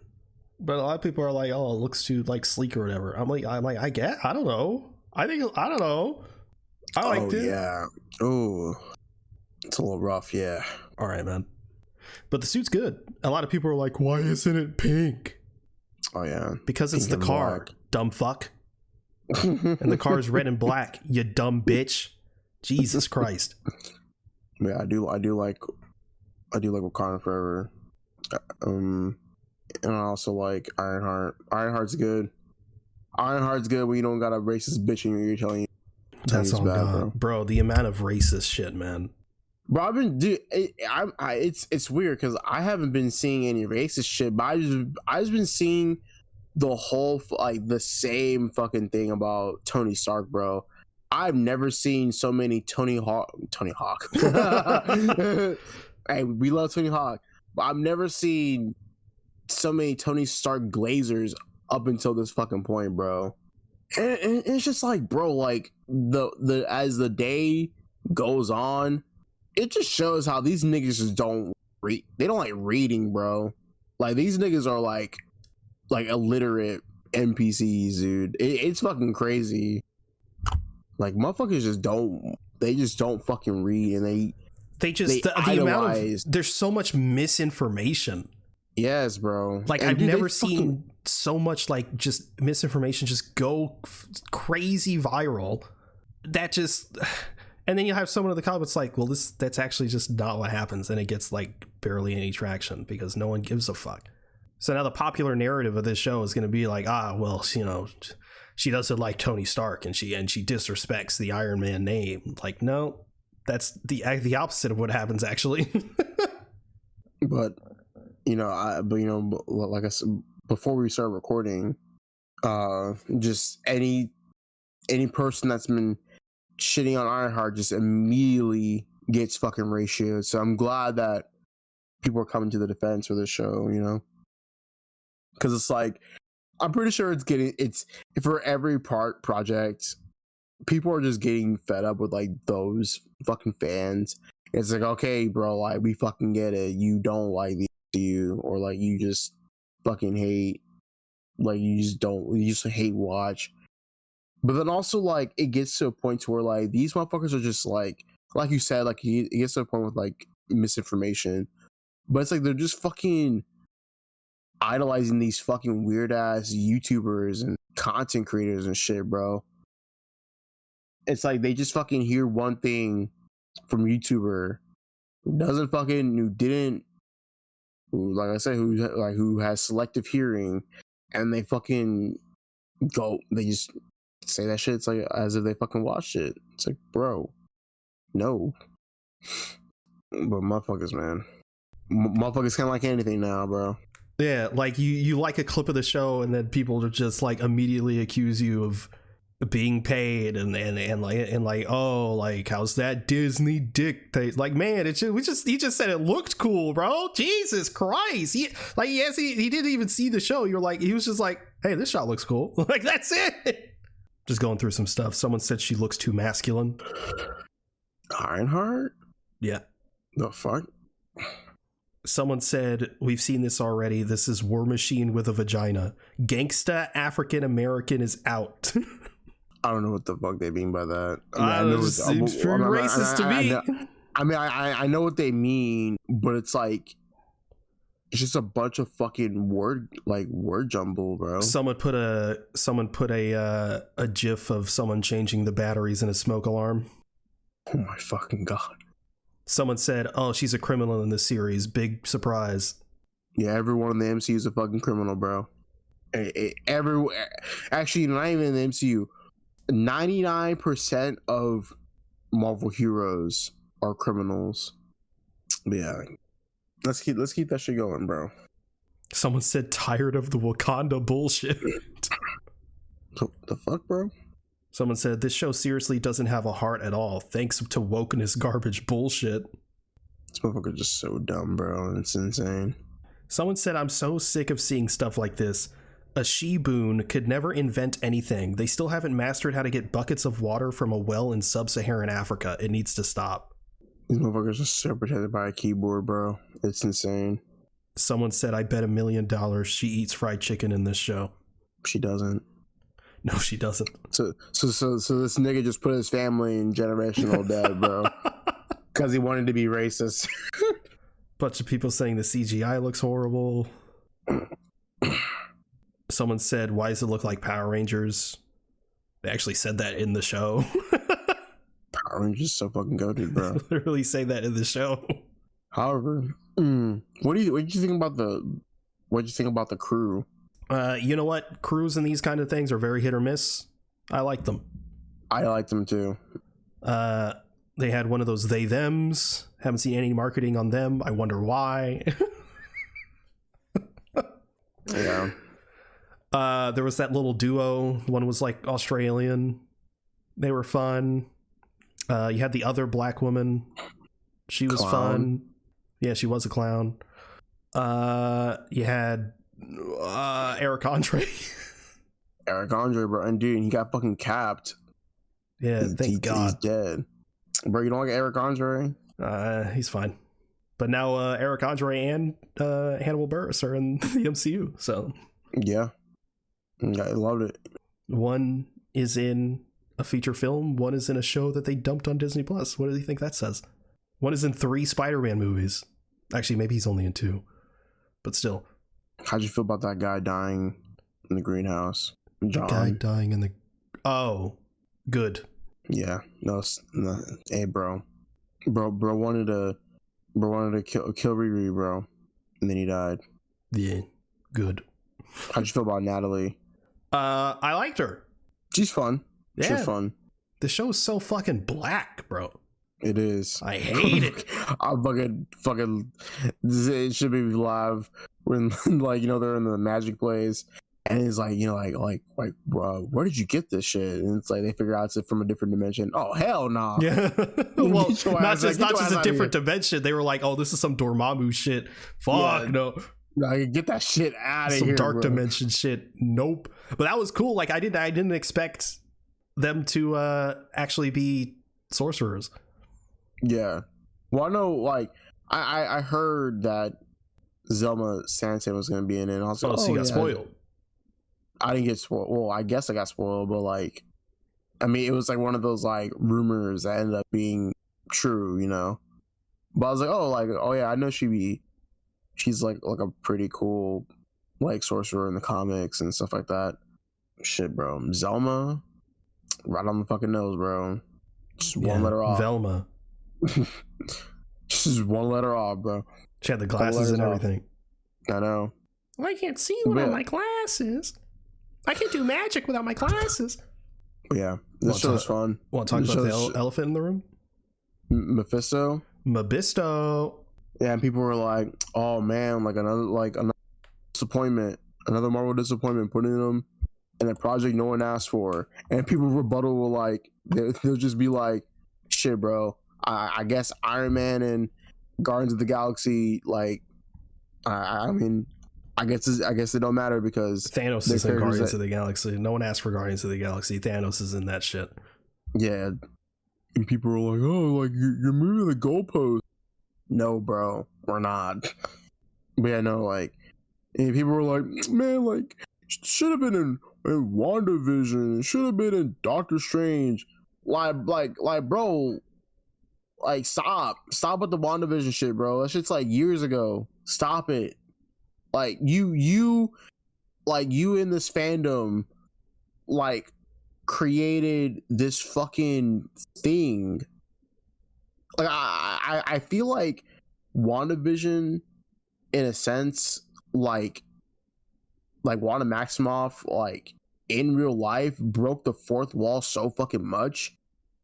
But a lot of people are like, oh, it looks too like sleek or whatever. I'm like, I don't know. I don't know. I liked it. Yeah. Oh, it's a little rough. Yeah. All right, man. But the suit's good. A lot of people are like, why isn't it pink? Oh yeah. Because it's the car, black. Dumb fuck. And the car is red and black. You dumb bitch. Jesus Christ. Yeah, I do like Wakanda Forever. And I also like Ironheart. Ironheart's good. Ironheart's good when you don't got a racist bitch in your ear telling you. That's all bad, bro. The amount of racist shit, man. Bro, it's weird because I haven't been seeing any racist shit, but I just been seeing the whole like the same fucking thing about Tony Stark, bro. I've never seen so many Tony Hawk. Hey, we love Tony Hawk, but I've never seen so many Tony Stark glazers up until this fucking point, bro. And it's just like, bro, like the as the day goes on, it just shows how these niggas just don't read. They don't like reading, bro. Like these niggas are like illiterate NPCs, dude. It's fucking crazy. Like motherfuckers just don't fucking read, and they the amount of there's so much misinformation. Yes, bro. Like and I've never seen so much like just misinformation just go crazy viral. That just, and then you have someone in the comments like, well, that's actually just not what happens, and it gets like barely any traction because no one gives a fuck. So now the popular narrative of this show is going to be like, well, she doesn't like Tony Stark and she disrespects the Iron Man name. Like, no, that's the opposite of what happens actually. But like I said before we start recording, just any person that's been shitting on Ironheart just immediately gets fucking ratioed. So I'm glad that people are coming to the defense for this show, because it's like, I'm pretty sure it's for every project, people are just getting fed up with like those fucking fans. It's like, okay, bro, like we fucking get it. You don't like the MCU, or like you just fucking hate, like you just hate watch. But then also like it gets to a point to where like these motherfuckers are just like you said, like it gets to a point with like misinformation. But it's like they're just fucking idolizing these fucking weird ass YouTubers and content creators and shit, bro. It's like they just fucking hear one thing from YouTuber who has selective hearing, and they fucking they just say that shit. It's like as if they fucking watched it. It's like, bro, no. But motherfuckers, man, motherfuckers can't like anything now, bro. Yeah, like you like a clip of the show, and then people will just like immediately accuse you of being paid and like, oh, like how's that Disney dictate? Like, man, he just said it looked cool, bro. Jesus Christ. He didn't even see the show. You're like, he was just like, hey, this shot looks cool. Like, that's it. Just going through some stuff. Someone said she looks too masculine. Ironheart? Yeah. The fuck? Someone said, we've seen this already. This is War Machine with a vagina. Gangsta African American is out. I don't know what the fuck they mean by that. It seems pretty racist to me. I know what they mean, but it's like, it's just a bunch of fucking word jumble, bro. Someone put a gif of someone changing the batteries in a smoke alarm. Oh my fucking god. Someone said, oh, she's a criminal in this series. Big surprise. Yeah, everyone in the MCU is a fucking criminal, bro. Actually, not even in the MCU. 99% of Marvel heroes are criminals. But yeah, let's keep that shit going, bro. Someone said tired of the Wakanda bullshit. The fuck, bro? Someone said this show seriously doesn't have a heart at all. Thanks to wokeness garbage bullshit. This motherfucker's just so dumb, bro. It's insane. Someone said I'm so sick of seeing stuff like this. A she-boon could never invent anything. They still haven't mastered how to get buckets of water from a well in sub-Saharan Africa. It needs to stop. These motherfuckers are so protected by a keyboard, bro. It's insane. Someone said I bet $1 million she eats fried chicken in this show. She doesn't. No, she doesn't. So this nigga just put his family in generational debt, bro. Because he wanted to be racist. Bunch of people saying the CGI looks horrible. Someone said, why does it look like Power Rangers? They actually said that in the show. Power Rangers so fucking goated, bro. Literally say that in the show. However, what did you think about the crew? You know what? Crews in these kind of things are very hit or miss. I like them. I like them too. They had one of those they thems. Haven't seen any marketing on them. I wonder why. Yeah. There was that little duo. One was like Australian. They were fun. You had the other black woman. She was fun. Yeah, she was a clown. You had Eric Andre. Eric Andre, bro. And dude, he got fucking capped. Yeah, thank God. He's dead. Bro, you don't like Eric Andre? He's fine. But now Eric Andre and Hannibal Buress are in the MCU, so... Yeah. I loved it. One is in a feature film, one is in a show that they dumped on Disney Plus. What do you think that says? One is in 3 Spider-Man movies. Actually, maybe he's only in 2. But still. How'd you feel about that guy dying in the greenhouse? John. The guy dying in the... Oh, good. Yeah. No, hey, bro. Bro wanted to kill Riri, bro. And then he died. Yeah, good. How'd you feel about Natalie? I liked her. She's fun. Yeah. She's fun. The show is so fucking black, bro. It is. I hate it. I fucking. It should be live when, like, you know, they're in the magic place, and it's like, you know, like, where did you get this shit? And it's like they figure out it's from a different dimension. Oh, hell no. Nah. Yeah. Well, not just a different dimension. They were like, oh, this is some Dormammu shit. Fuck yeah. No. Like, get that shit out of here. Some dark bro. dimension shit. Nope. But that was cool. Like, I didn't expect them to actually be sorcerers. Yeah. Well, I know, like, I heard that Zelma Santan was going to be in it. And I was like, so you got spoiled. I didn't get spoiled. Well, I guess I got spoiled, but, like, I mean, it was like one of those, like, rumors that ended up being true, you know? But I was like, oh yeah, I know she's like a pretty cool, like, sorcerer in the comics and stuff like that. Shit, bro. Zelma, right on the fucking nose, bro. Just one letter off. Velma. Just one letter off, bro. She had the glasses and everything. I know. Well, I can't see without my glasses. I can't do magic without my glasses. Yeah, this show is fun. Want to talk about the elephant in the room? Mephisto. Yeah, and people were like, "Oh man, like another disappointment, another Marvel disappointment, putting them in a project no one asked for." And people rebuttal were like, they'll just be like, "Shit, bro. I guess Iron Man and Guardians of the Galaxy, like, I mean, I guess it don't matter because Thanos is in Guardians of the Galaxy. No one asked for Guardians of the Galaxy. Thanos is in that shit." Yeah, and people were like, "Oh, like you're moving the goalpost." No, bro, we're not. But yeah, no, like, and people were like, "Man, like, should have been in WandaVision. Should have been in Doctor Strange." Like, bro, like, stop with the WandaVision shit, bro. That shit's like years ago. Stop it. Like, you in this fandom, like, created this fucking thing. Like, I feel like WandaVision, in a sense, like Wanda Maximoff, like, in real life, broke the fourth wall so fucking much.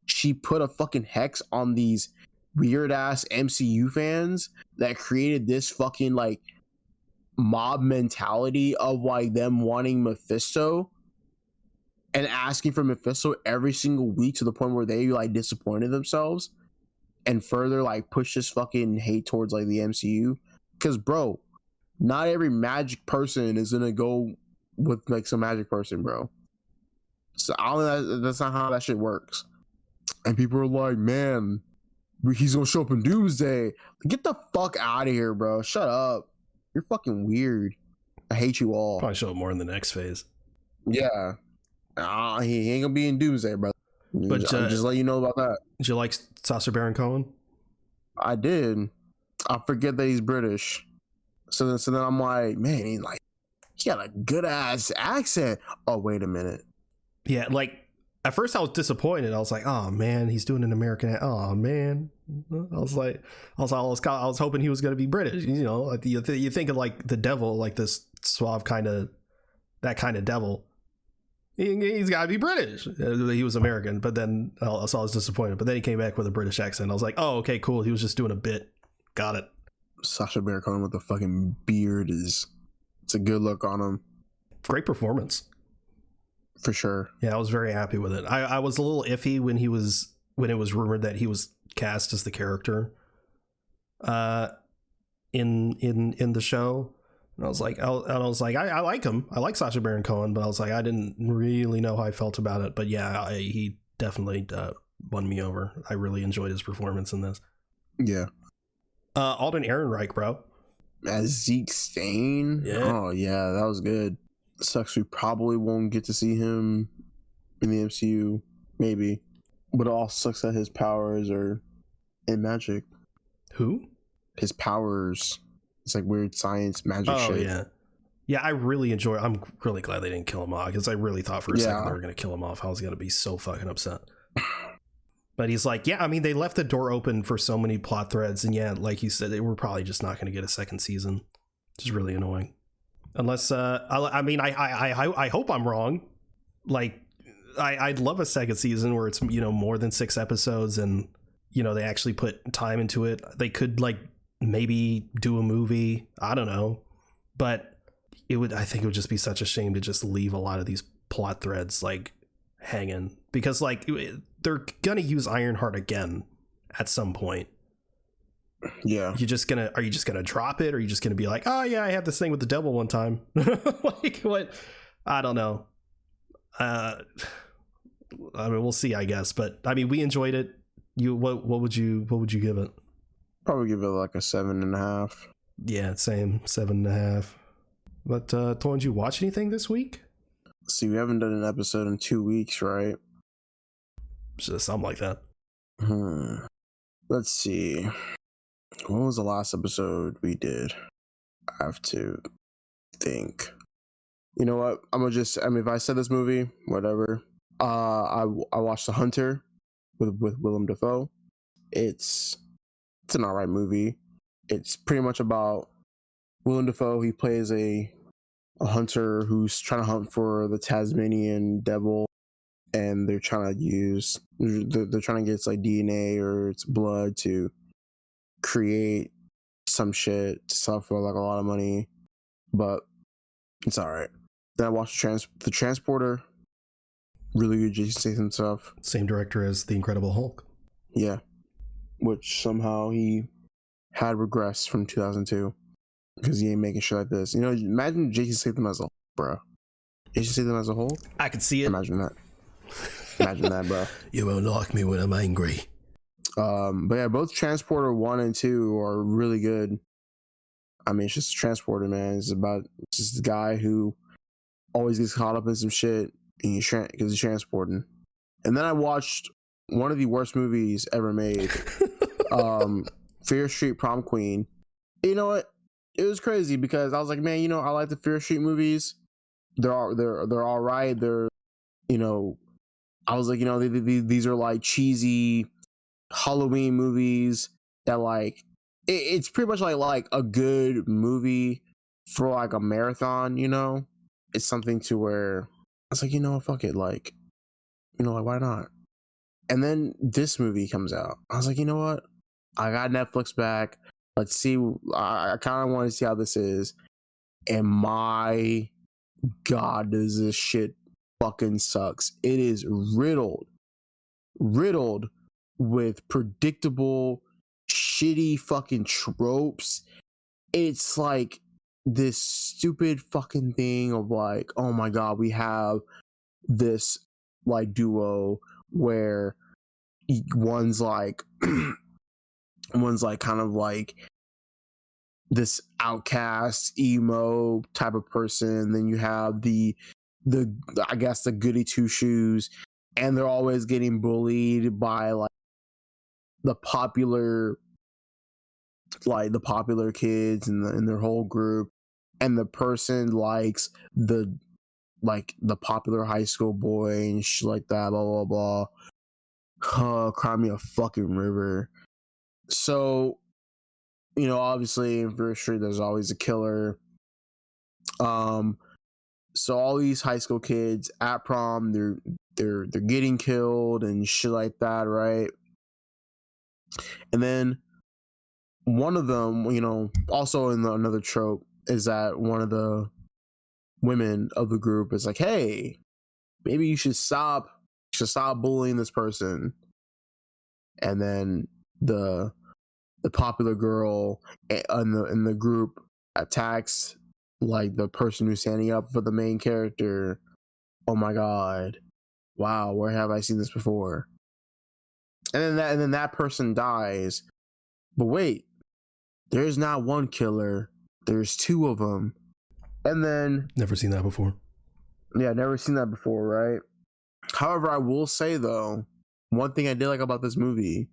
She put a fucking hex on these weird ass MCU fans that created this fucking like mob mentality of like them wanting Mephisto and asking for Mephisto every single week to the point where they like disappointed themselves and further like push this fucking hate towards like the MCU. Because bro, not every magic person is gonna go with like some magic person, bro. So I don't know, that's not how that shit works. And people are like, man, he's gonna show up in Doomsday. Get the fuck out of here, bro. Shut up. You're fucking weird. I hate you all. Probably show up more in the next phase. Yeah. He ain't gonna be in Doomsday, bro. But just let you know about that. Did you like Sacha Baron Cohen? I did. I forget that he's British. So then I'm like, man, he got a good ass accent. Oh, wait a minute. Yeah, like at first I was disappointed. I was like, oh man, he's doing an American. Oh man, I was hoping he was gonna be British. You know, like you think of like the devil, like this suave that kind of devil. He's got to be British. He was American, but then I was disappointed. But then he came back with a British accent. I was like, oh, okay, cool. He was just doing a bit. Got it. Sacha Baron Cohen with the fucking beard it's a good look on him. Great performance. For sure. Yeah, I was very happy with it. I was a little iffy when it was rumored that he was cast as the character in the show. And I was like, I like him. I like Sacha Baron Cohen, but I was like, I didn't really know how I felt about it. But yeah, he definitely won me over. I really enjoyed his performance in this. Yeah. Alden Ehrenreich, bro. As Zeke Stain? Yeah. Oh, yeah, that was good. Sucks we probably won't get to see him in the MCU. Maybe. But it also sucks that his powers are in magic. Who? His powers. It's like weird science magic shit. Oh, yeah. Yeah, I really enjoy it. I'm really glad they didn't kill him off because I really thought for a second they were going to kill him off. I was going to be so fucking upset. But he's like, yeah, I mean, they left the door open for so many plot threads. And yeah, like you said, they were probably just not going to get a second season. Which is really annoying. Unless, I hope I'm wrong. Like, I'd love a second season where it's, you know, more than 6 episodes and, you know, they actually put time into it. They could, like, maybe do a movie. I don't know. But I think it would just be such a shame to just leave a lot of these plot threads, like, hanging. Because, like, they're going to use Ironheart again at some point. Yeah. Are you just gonna drop it, or are you just gonna be like, oh yeah, I had this thing with the devil one time? Like, what? I don't know. I mean, we'll see, I guess. But I mean, we enjoyed it. What would you give it? Probably give it like a 7.5. Yeah, same, 7.5. But Torin, did you watch anything this week? See, we haven't done an episode in 2 weeks, right? Just something like that. Let's see. When was the last episode we did? I have to think. You know what? If I said this movie, whatever. I watched The Hunter with Willem Dafoe. It's an alright movie. It's pretty much about Willem Dafoe. He plays a hunter who's trying to hunt for the Tasmanian devil, and they're trying to get its like DNA or its blood to create some shit to sell for like a lot of money, but it's all right. Then I watched the Transporter. Really good Jason Statham stuff. Same director as The Incredible Hulk. Yeah, which somehow he had regressed from 2002 because he ain't making shit like this. You know, imagine Jason Statham as a Hulk, bro. Jason Statham as a Hulk. I could see it. Imagine that. Imagine that, bro. You won't like me when I'm angry. But yeah, both Transporter 1 and 2 are really good. I mean, it's just Transporter, man. It's just a guy who always gets caught up in some shit because he's transporting. And then I watched one of the worst movies ever made, Fear Street Prom Queen. You know what? It was crazy because I was like, man, you know, I like the Fear Street movies. They're all right. They're, you know, I was like, you know, these are like cheesy Halloween movies that like it's pretty much like a good movie for like a marathon, you know. It's something to where I was like, you know, fuck it, like, you know, like, why not? And then this movie comes out. I was like, you know what, I got Netflix back. Let's see. I kind of want to see how this is. And my God, does this shit fucking sucks. It is riddled with predictable, shitty fucking tropes. It's like this stupid fucking thing of like, oh my God, we have this like duo where one's like kind of like this outcast emo type of person. Then you have the I guess the goody two shoes, and they're always getting bullied by like the popular kids in their whole group, and the person likes the popular high school boy and shit like that, blah blah blah. Cry me a fucking river. So, you know, obviously for sure there's always a killer. So all these high school kids at prom, they're getting killed and shit like that, right? And then one of them, you know, also in another trope is that one of the women of the group is like, hey, maybe you should stop bullying this person. And then the popular girl in the group attacks like the person who's standing up for the main character. Oh my God, wow, where have I seen this before? And then that person dies. But wait, there's not one killer, there's two of them. And then never seen that before. Yeah, never seen that before, right? However, I will say though, one thing I did like about this movie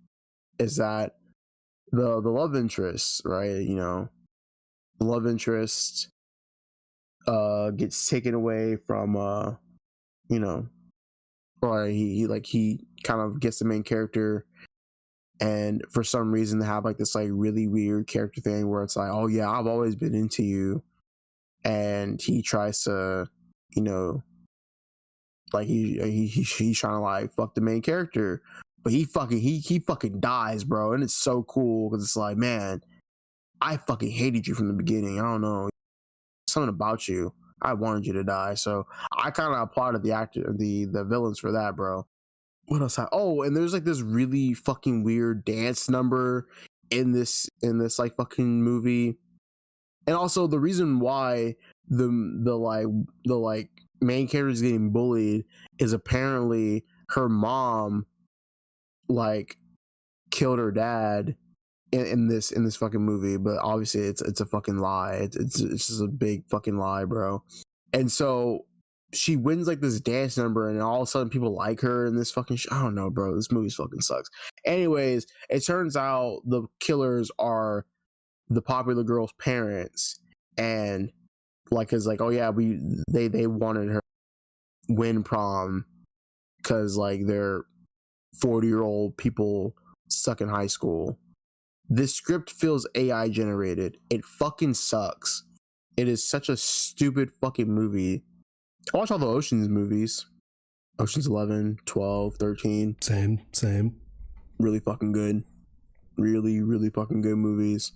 is that the love interest, right? You know, the love interest gets taken away from you know, or he kind of gets the main character, and for some reason they have like this like really weird character thing where it's like, oh yeah, I've always been into you, and he tries to, you know, like he's trying to like fuck the main character, but he fucking dies, bro. And it's so cool because it's like, man, I fucking hated you from the beginning. I don't know, something about you, I wanted you to die. So I kind of applauded the villains for that, bro. What else? And there's like this really fucking weird dance number in this like fucking movie. And also the reason why the main character is getting bullied is apparently her mom like killed her dad in this fucking movie, but obviously it's a fucking lie. It's just a big fucking lie, bro. And so she wins like this dance number, and all of a sudden people like her in this fucking I don't know, bro. This movie fucking sucks. Anyways, it turns out the killers are the popular girl's parents, and like is like, oh yeah, they wanted her win prom because like they're 40-year-old people stuck in high school. This script feels AI generated. It fucking sucks. It is such a stupid fucking movie. I watch all the Ocean's movies. Ocean's 11, 12, 13. Same. Really fucking good. Really, really fucking good movies.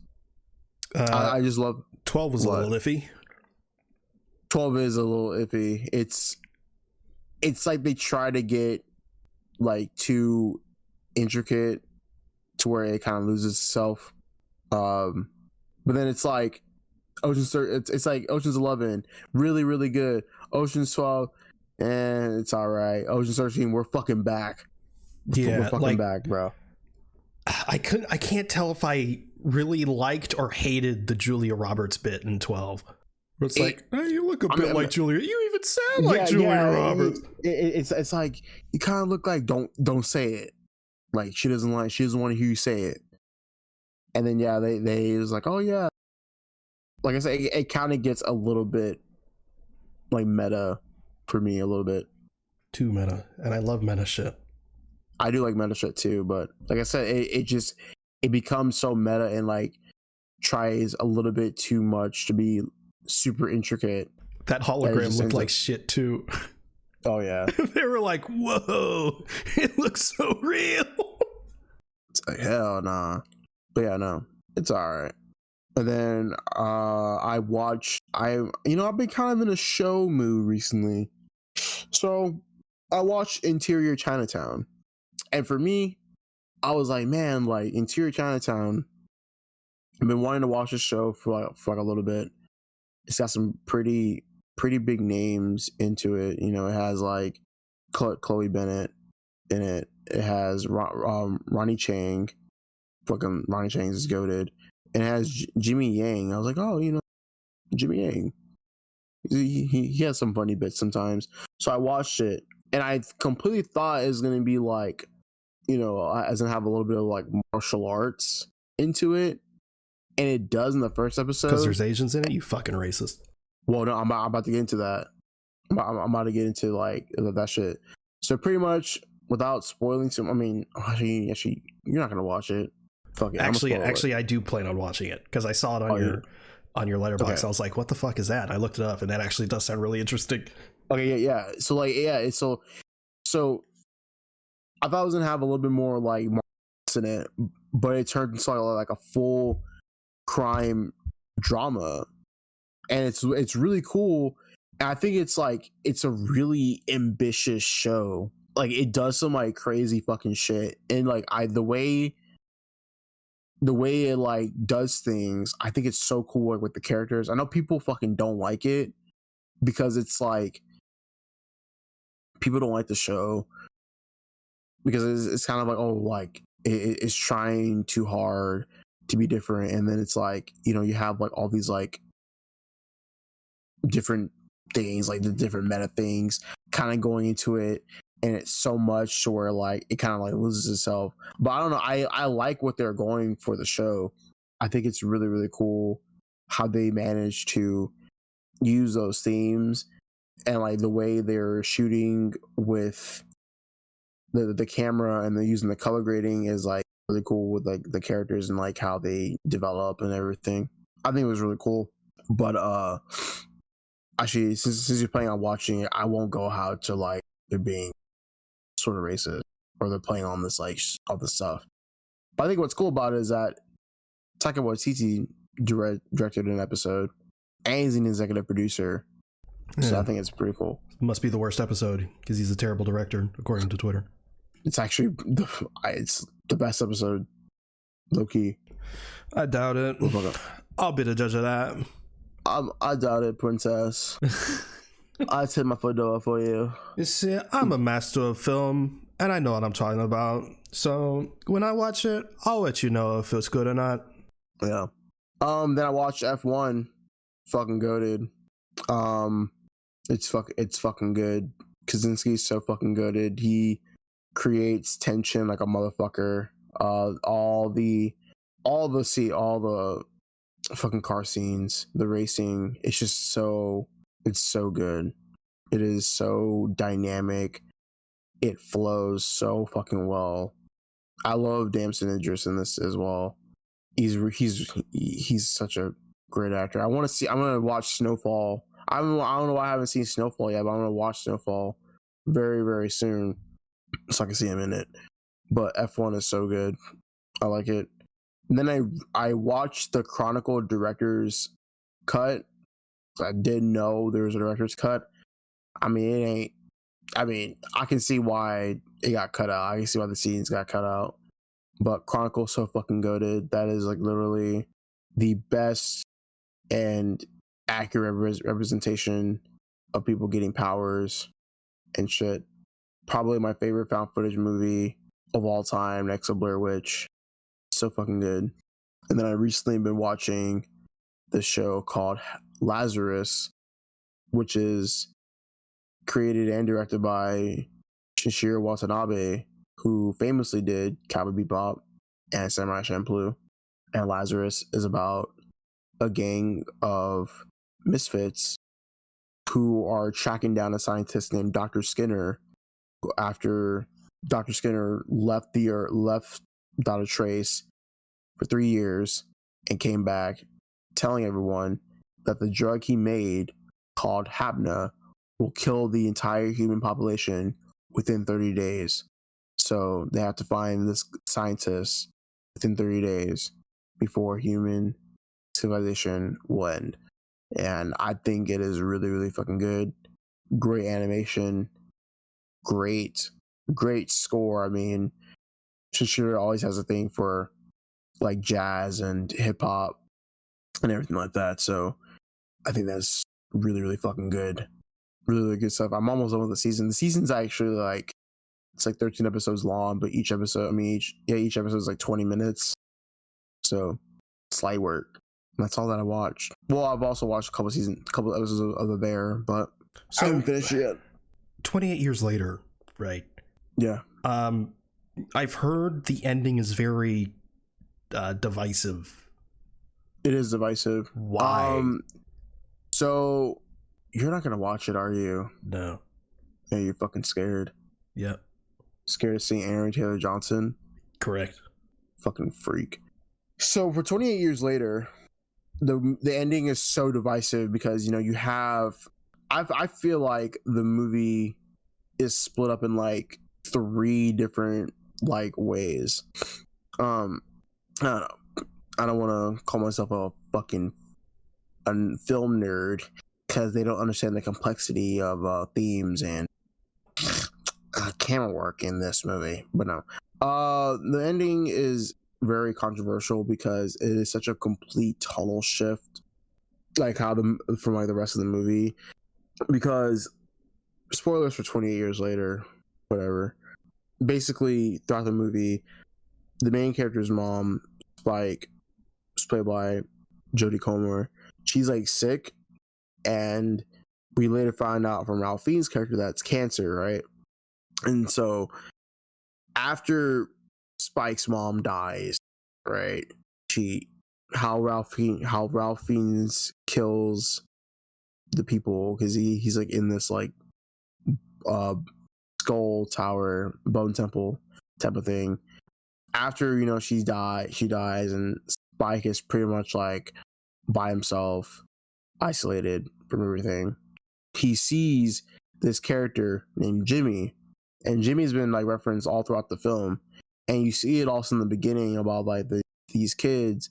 I just love... 12 was a little iffy. 12 is a little iffy. It's like they try to get like too intricate to where it kind of loses itself. But then it's like it's like Ocean's 11, really, really good. Ocean's 12, and it's all right. Ocean's 13, we're fucking back. We're fucking back, bro. I can't tell if I really liked or hated the Julia Roberts bit in 12. Where it's like, hey, you look a bit like Julia. You even sound like Julia Roberts. It's like you kind of look like don't say it. Like she doesn't want to hear you say it. And then they was like, oh yeah. Like I said, it kind of gets a little bit like meta for me, a little bit. Too meta, and I love meta shit. I do like meta shit too, but like I said, it becomes so meta and like tries a little bit too much to be super intricate. That hologram looked like shit too. Oh yeah. They were like, whoa, it looks so real. It's like, hell nah. But yeah, no, it's all right. And then I've been kind of in a show mood recently. So I watched Interior Chinatown. And for me, I was like, man, like Interior Chinatown, I've been wanting to watch this show for like a little bit. It's got some pretty big names into it. You know, it has like Chloe Bennett in it. It has Ronnie Chang. Fucking Ronnie Chang is goated. And it has Jimmy Yang. I was like, oh, you know, Jimmy Yang. He has some funny bits sometimes. So I watched it, and I completely thought it was gonna be like, you know, as in have a little bit of like martial arts into it, and it does in the first episode. Because there's Asians in it, you fucking racist. Well, no, I'm about to get into that. I'm about to get into like that shit. So pretty much, without spoiling some, I mean, actually, you're not gonna watch it. Fuck it. Actually, I do plan on watching it because I saw it on your Letterboxd. Okay. I was like, what the fuck is that? I looked it up, and that actually does sound really interesting. Okay, yeah. So like, yeah, so I thought I was gonna have a little bit more like in it, but it turned into like a full crime drama, and it's really cool. And I think it's a really ambitious show. Like it does some like crazy fucking shit, and like the way it like does things, I think it's so cool. Like with the characters, I know people fucking don't like it because it's like people don't like the show because it's kind of like, oh, like it's trying too hard to be different, and then it's like, you know, you have like all these like different things, like the different meta things kind of going into it, and it's so much to where like it kind of like loses itself. But I don't know, I like what they're going for the show. I think it's really, really cool how they manage to use those themes, and like the way they're shooting with the camera, and they're using the color grading is like really cool with like the characters and like how they develop and everything. I think it was really cool. But actually, since you're planning on watching it, I won't go how to like they're being sort of racist or they're playing on this like all this stuff. But I think what's cool about it is that Taika Waititi directed an episode, and he's an executive producer. So I think it's pretty cool. Must be the worst episode because he's a terrible director, according to Twitter. It's actually it's the best episode, low key. I doubt it. I'll be the judge of that. I doubt it, princess. I take my fedora for you. You see, I'm a master of film, and I know what I'm talking about. So when I watch it, I'll let you know if it's good or not. Yeah. Then I watched F1. Fucking goated. It's fucking good. Kaczynski's so fucking goated. He creates tension like a motherfucker. All the fucking car scenes, the racing, it's so good. It is so dynamic. It flows so fucking well. I love Damson Idris in this as well. He's such a great actor. I'm gonna watch Snowfall. I don't know why I haven't seen Snowfall yet, but I'm gonna watch Snowfall very, very soon so I can see him in it. But F1 is so good. I like it. And then I watched the Chronicle director's cut. I didn't know there was a director's cut. I mean, I can see why it got cut out. I can see why the scenes got cut out. But Chronicle's so fucking goated. That is like literally the best and accurate representation of people getting powers and shit. Probably my favorite found footage movie of all time, next to Blair Witch. So fucking good. And then I recently been watching this show called Lazarus, which is created and directed by Shinichiro Watanabe, who famously did Cowboy Bebop and Samurai Champloo. And Lazarus is about a gang of misfits who are tracking down a scientist named Dr. Skinner after Dr. Skinner left without a trace for 3 years and came back telling everyone that the drug he made called Habna will kill the entire human population within 30 days. So they have to find this scientist within 30 days. before human civilization will end. And I think it is really, really fucking good. Great animation, great score. I mean, Shinshiro always has a thing for like jazz and hip hop and everything like that. So I think that's really, really fucking good. Really, really good stuff. I'm almost done with the season. The season's actually like, it's like 13 episodes long, but each episode is like 20 minutes. So slight work. That's all that I watched. Well, I've also watched a couple episodes of The Bear, but I haven't finished it yet. 28 years later, right? Yeah. I've heard the ending is very divisive. It is divisive. Why? So you're not gonna watch it, are you? No. Yeah, you're fucking scared. Yep. Scared of seeing Aaron Taylor Johnson. Correct. Fucking freak. So for 28 years later, the ending is so divisive because, you know, you have I feel like the movie is split up in like 3 different like ways. I don't know. I don't want to call myself a fucking film nerd because they don't understand the complexity of themes and camera work in this movie. But no, the ending is very controversial because it is such a complete tonal shift, like from like the rest of the movie. Because spoilers for 28 years later, whatever. Basically, throughout the movie, the main character's mom, Spike, is played by Jodie Comer. She's like sick, and we later find out from Ralph Fiennes' character that's cancer, right? And so after Spike's mom dies, right? How Ralph Fiennes kills the people because he's like in this like skull tower, bone temple type of thing. After, you know, she dies, and Spike is pretty much like by himself, isolated from everything. He sees this character named Jimmy, and Jimmy's been like referenced all throughout the film, and you see it also in the beginning about like these kids.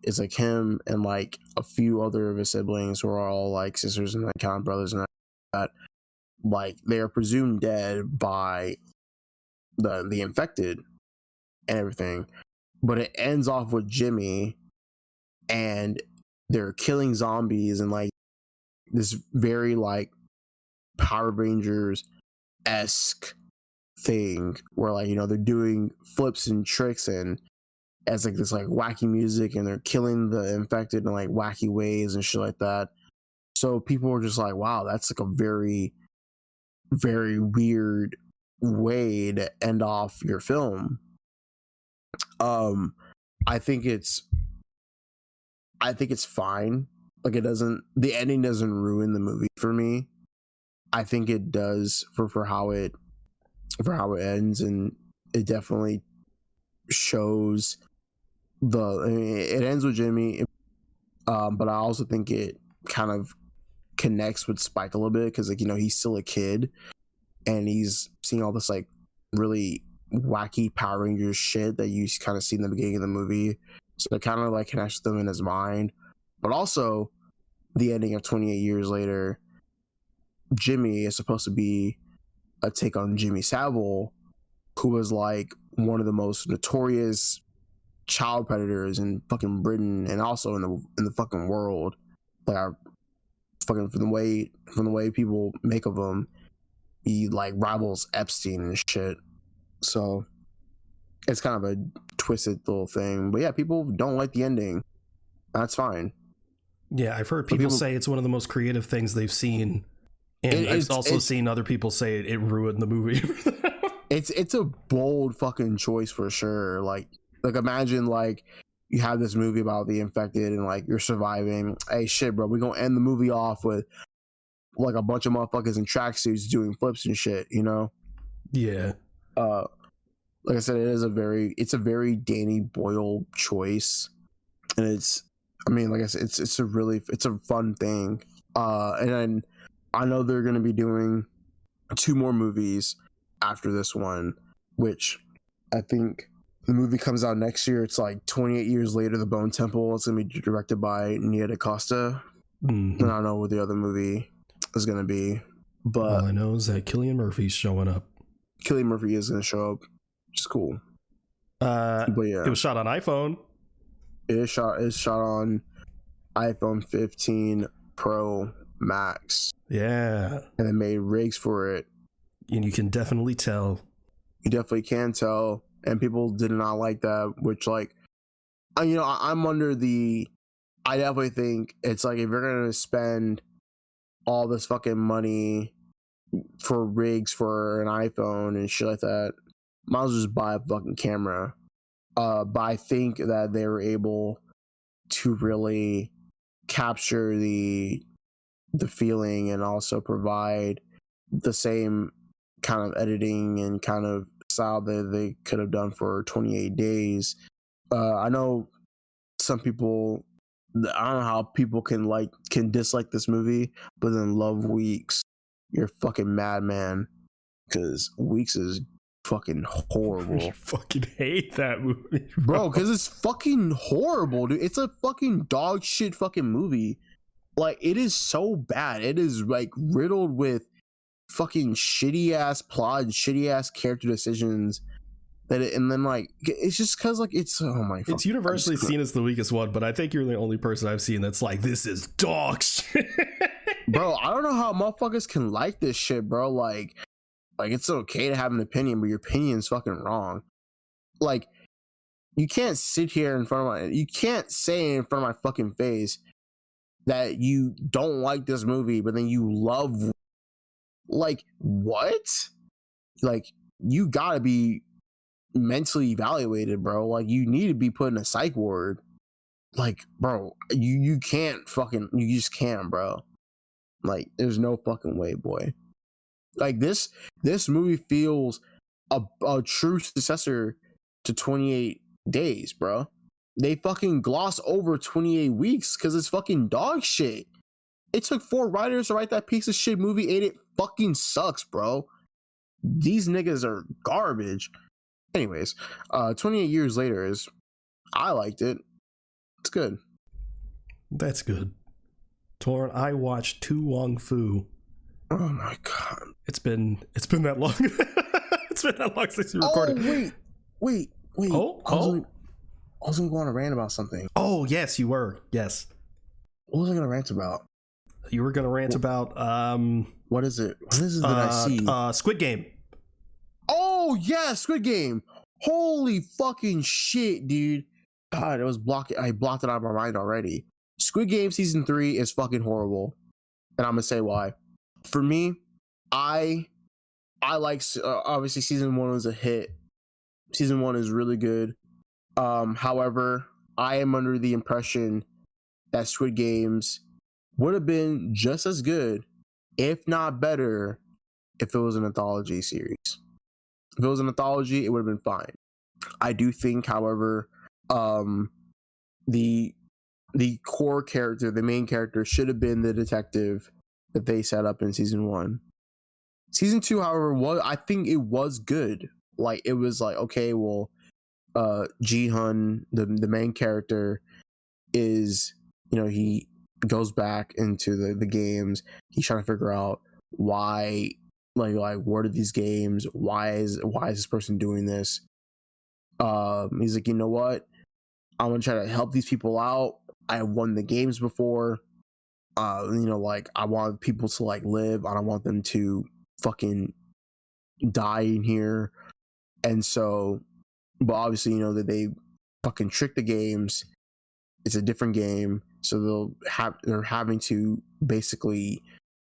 It's like him and like a few other of his siblings who are all like sisters and like kind of brothers and that. Like they are presumed dead by the infected and everything, but it ends off with Jimmy, and they're killing zombies and like this very like Power Rangers esque thing where like, you know, they're doing flips and tricks and as like this like wacky music, and they're killing the infected in like wacky ways and shit like that. So people were just like, wow, that's like a very, very weird way to end off your film. I think it's fine. Like the ending doesn't ruin the movie for me. I think it does for how it ends, and it definitely shows it ends with Jimmy, but I also think it kind of connects with Spike a little bit because, like, you know, he's still a kid and he's seeing all this like really wacky Power Rangers shit that you kind of see in the beginning of the movie, so it kind of like connects them in his mind. But also the ending of 28 years later, Jimmy is supposed to be a take on Jimmy Savile, who was like one of the most notorious child predators in fucking Britain and also in the fucking world. Like, our fucking from the way people make of him, he like rivals Epstein and shit. So it's kind of a twisted little thing. But yeah, people don't like the ending. That's fine. Yeah, I've heard people say it's one of the most creative things they've seen, and I've also seen other people say it ruined the movie. It's a bold fucking choice for sure. Like imagine like you have this movie about the infected and like you're surviving. Hey, shit, bro, we're gonna end the movie off with like a bunch of motherfuckers in tracksuits doing flips and shit, you know? Yeah. Like I said, it's a very Danny Boyle choice, and it's, I mean, like I said, it's a fun thing. And then I know they're gonna be doing 2 more movies after this one, which I think The movie comes out next year. It's like 28 years later. The Bone Temple. It's gonna be directed by Nia DaCosta. Mm-hmm. I don't know what the other movie is gonna be, but all I know is that Cillian Murphy's showing up. Cillian Murphy is gonna show up, which is cool. But yeah, it was shot on iPhone. It's shot on iPhone 15 Pro Max. Yeah, and they made rigs for it, and you can definitely tell. You definitely can tell, and people did not like that. Which, like, I'm under the. I definitely think it's like if you're gonna spend all this fucking money for rigs for an iPhone and shit like that, might as well just buy a fucking camera. But I think that they were able to really capture the feeling and also provide the same kind of editing and kind of style that they could have done for 28 days. I know some people, I don't know how people can dislike this movie, but then love Weeks. You're a fucking madman, because Weeks is fucking horrible. You fucking hate that movie, bro, because it's fucking horrible, dude. It's a fucking dog shit fucking movie. Like, it is so bad. It is like riddled with fucking shitty ass plot and shitty ass character decisions. And then like it's just because like it's it's universally seen as the weakest one, but I think you're the only person I've seen that's like, this is dog shit. Bro, I don't know how motherfuckers can like this shit, bro. Like it's okay to have an opinion, but your opinion's fucking wrong. Like, you can't sit here you can't say in front of my fucking face that you don't like this movie, but then you love, like, what? Like, you gotta be mentally evaluated, bro. Like, you need to be put in a psych ward. Like, bro, you can't fucking, you just can't, bro. Like, there's no fucking way, boy. Like, this movie feels a true successor to 28 Days, bro. They fucking gloss over 28 weeks because it's fucking dog shit. It took 4 writers to write that piece of shit movie, and it fucking sucks, bro. These niggas are garbage. Anyways, 28 years later I liked it. It's good. That's good. Torn, I watched Tu Wong Fu. Oh my god. It's been that long. It's been that long since you recorded. Oh, wait. I was gonna go on a rant about something. Oh, yes, you were. Yes. What was I gonna rant about? You were gonna rant about what is it? What is it that I see? Squid Game. Oh yeah, Squid Game. Holy fucking shit, dude. God, I blocked it out of my mind already. Squid Game season 3 is fucking horrible. And I'm gonna say why. For me, I like, obviously season 1 was a hit. Season 1 is really good. However, I am under the impression that Squid Games would have been just as good, if not better, if it was an anthology series. If it was an anthology, it would have been fine. I do think, however, the core character, the main character, should have been the detective that they set up in season 1. Season 2, however, I think it was good. Like, it was like, okay, well, Ji-hun, the main character, is, he goes back into the games. He's trying to figure out why, like what are these games? Why is this person doing this? He's like, you know what? I'm gonna try to help these people out. I won the games before. Like, I want people to like live. I don't want them to fucking die in here. And so, but obviously, that they fucking trick the games. It's a different game, so they're having to basically,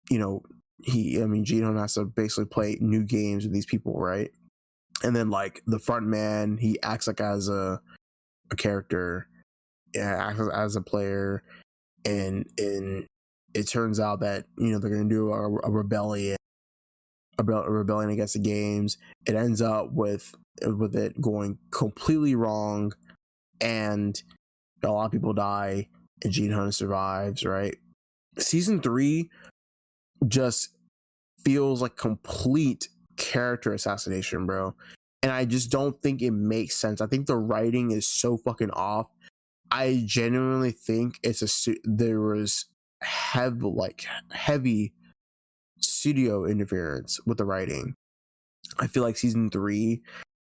Ji-hun has to basically play new games with these people, right? And then, like, the front man, he acts like as a character, acts as a player, and it turns out that they're gonna do a rebellion against the games. It ends up with it going completely wrong, and a lot of people die, and Ji-hun survives, right? Season 3 just feels like complete character assassination, bro. and I just don't think it makes sense. I think the writing is so fucking off. I genuinely think there was heavy studio interference with the writing. I feel like season 3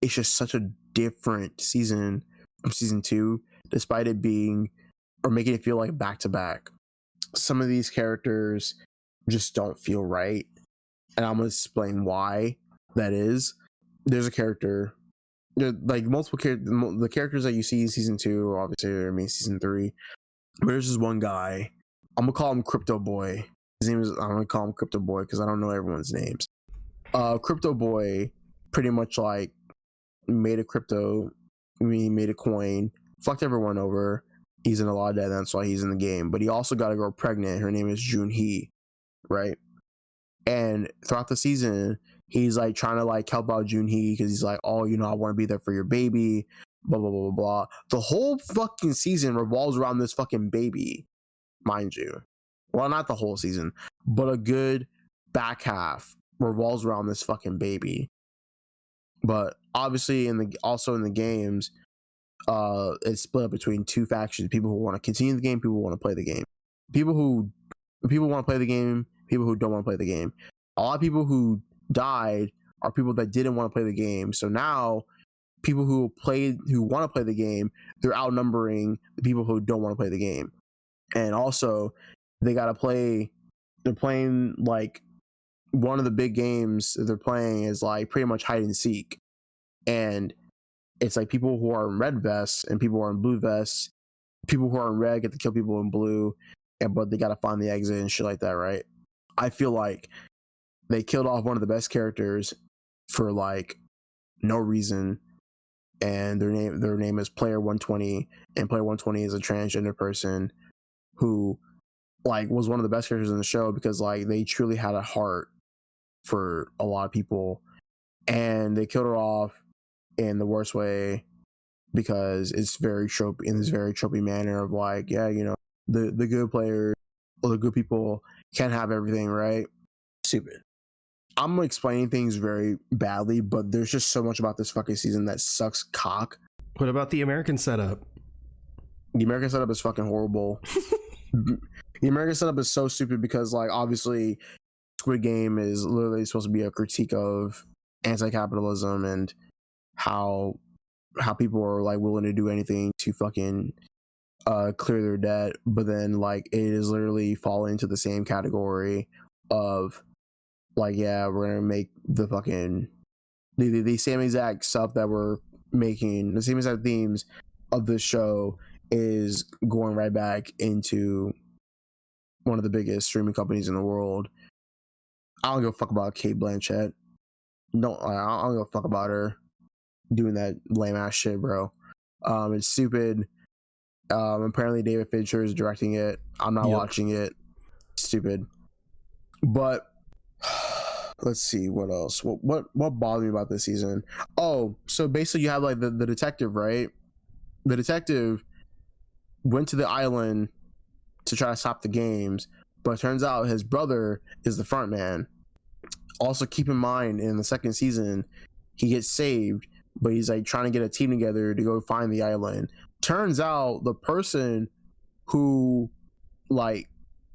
is just such a different season from season 2, despite it being or making it feel like back to back. Some of these characters just don't feel right, and I'm gonna explain why that is. There's a character, like multiple the characters that you see in season 2, obviously, I mean season 3. But there's just one guy. I'm gonna call him Crypto Boy. I'm gonna call him Crypto Boy because I don't know everyone's names. Crypto Boy pretty much like made a coin, fucked everyone over. He's in a lot of debt, that's why he's in the game. But he also got a girl pregnant. Her name is Junhee, right? And throughout the season, he's like trying to like help out Junhee because he's like, oh, I want to be there for your baby, blah blah blah blah blah. The whole fucking season revolves around this fucking baby, mind you. Well, not the whole season, but a good back half revolves around this fucking baby. But obviously, in the games, it's split up between two factions: people who want to continue the game, people who want to play the game. People want to play the game, people who don't want to play the game. A lot of people who died are people that didn't want to play the game. So now, people who want to play the game, they're outnumbering the people who don't want to play the game. And also, they're playing like one of the big games that they're playing is like pretty much hide and seek. And it's like people who are in red vests and people who are in blue vests. People who are in red get to kill people in blue, but they got to find the exit and shit like that, right? I feel like they killed off one of the best characters for like no reason, and their name is Player 120, and Player 120 is a transgender person who like was one of the best characters in the show because like they truly had a heart for a lot of people, and they killed her off in the worst way because it's very tropey in this very tropey manner of like, yeah, the good players or the good people can't have everything, right? Stupid. I'm explaining things very badly, but there's just so much about this fucking season that sucks cock. What about the American setup? The American setup is fucking horrible. The American setup is so stupid because like obviously Squid Game is literally supposed to be a critique of anti-capitalism and how people are like willing to do anything to fucking clear their debt, but then like it is literally falling into the same category of like, yeah, we're gonna make the fucking the same exact stuff that we're making, the same exact themes of this show is going right back into one of the biggest streaming companies in the world. I don't give a fuck about Cate Blanchett. I don't give a fuck about her doing that lame ass shit, bro. It's stupid. Apparently David Fincher is directing it. I'm not watching it. Stupid. But let's see what else. What bothered me about this season? Oh, so basically you have like the detective, right? The detective went to the island to try to stop the games, but it turns out his brother is the front man. Also, keep in mind in the second season, he gets saved, but he's like trying to get a team together to go find the island. Turns out the person who like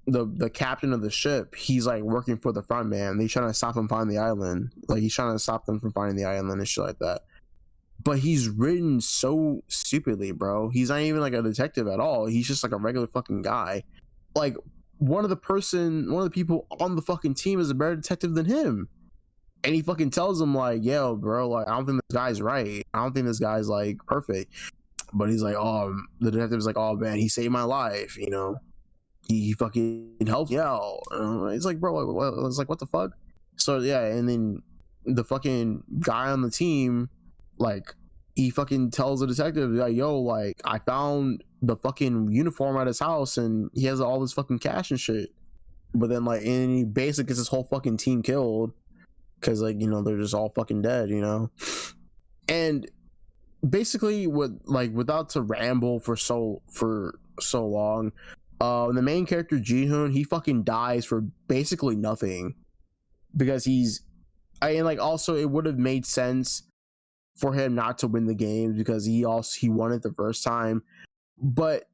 the captain of the ship, he's like working for the front man. They're trying to stop him find the island. Like he's trying to stop them from finding the island and shit like that. But he's written so stupidly, bro. He's not even like a detective at all. He's just like a regular fucking guy. Like one of the people on the fucking team is a better detective than him. And he fucking tells him like, yo, bro, like I don't think this guy's right. I don't think this guy's like perfect. But he's like, oh, the detective's like, oh man, he saved my life, He fucking helped me out. It's like, bro, it's like, what the fuck? So yeah, and then the fucking guy on the team, like, he fucking tells the detective, like, yo, like, I found the fucking uniform at his house and he has all this fucking cash and shit. But then, like, and he basically gets his whole fucking team killed because, like, they're just all fucking dead, And basically, without to ramble for so long, the main character Ji-hoon, he fucking dies for basically nothing because also it would have made sense for him not to win the games because he won it the first time. But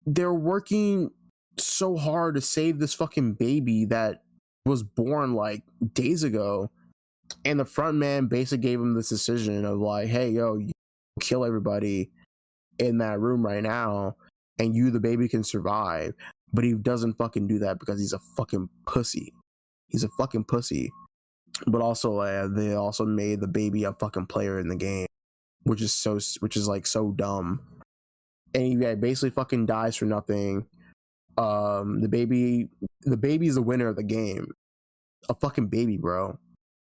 they're working so hard to save this fucking baby that was born like days ago, and the front man basically gave him this decision of like, hey, yo, you kill everybody in that room right now and the baby can survive. But he doesn't fucking do that because he's a fucking pussy. He's a fucking pussy. But also they also made the baby a fucking player in the game, which is like so dumb. And he basically fucking dies for nothing. The baby's the winner of the game. A fucking baby, bro.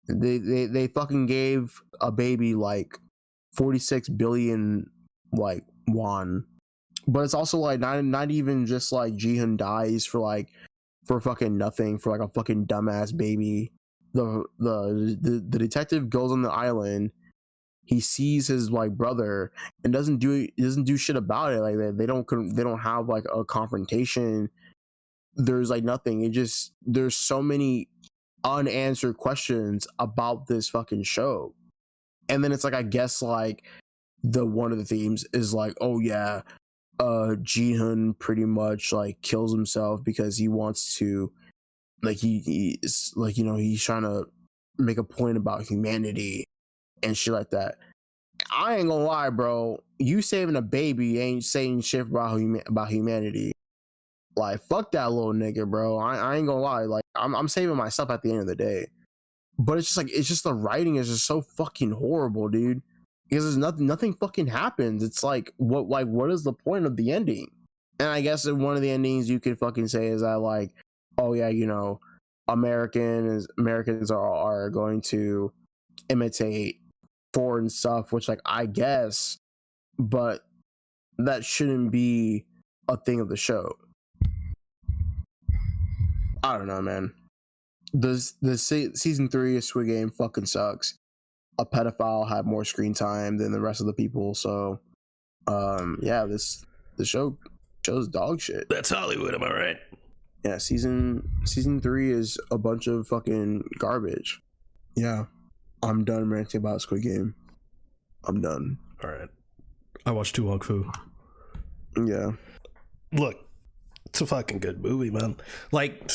They fucking gave a baby like 46 billion like won. But it's also like not even just like Ji-hun dies for fucking nothing, for like a fucking dumbass baby. The detective goes on the island. He sees his like brother and doesn't do shit about it. Like they don't have like a confrontation. There's like nothing. There's so many unanswered questions about this fucking show. And then it's like, I guess like one of the themes is like, oh yeah, Ji-hun pretty much like kills himself because he wants to, like he's like, you know, he's trying to make a point about humanity and shit like that. I ain't gonna lie, bro. You saving a baby ain't saying shit about humanity. Like, fuck that little nigga, bro. I ain't gonna lie. Like, I'm saving myself at the end of the day. But it's just the writing is just so fucking horrible, dude. Because there's nothing fucking happens. It's like, what is the point of the ending? And I guess one of the endings you could fucking say is that like, oh yeah, you know, Americans are going to imitate foreign stuff, which like I guess, but that shouldn't be a thing of the show. I don't know, man. The season 3 of Squid Game fucking sucks. A pedophile had more screen time than the rest of the people, so yeah, the show's dog shit. That's Hollywood, am I right? Yeah, season 3 is a bunch of fucking garbage. Yeah, I'm done ranting about Squid Game. I'm done. All right, I watched Tu Wong Fu. Yeah, look, it's a fucking good movie, man. Like,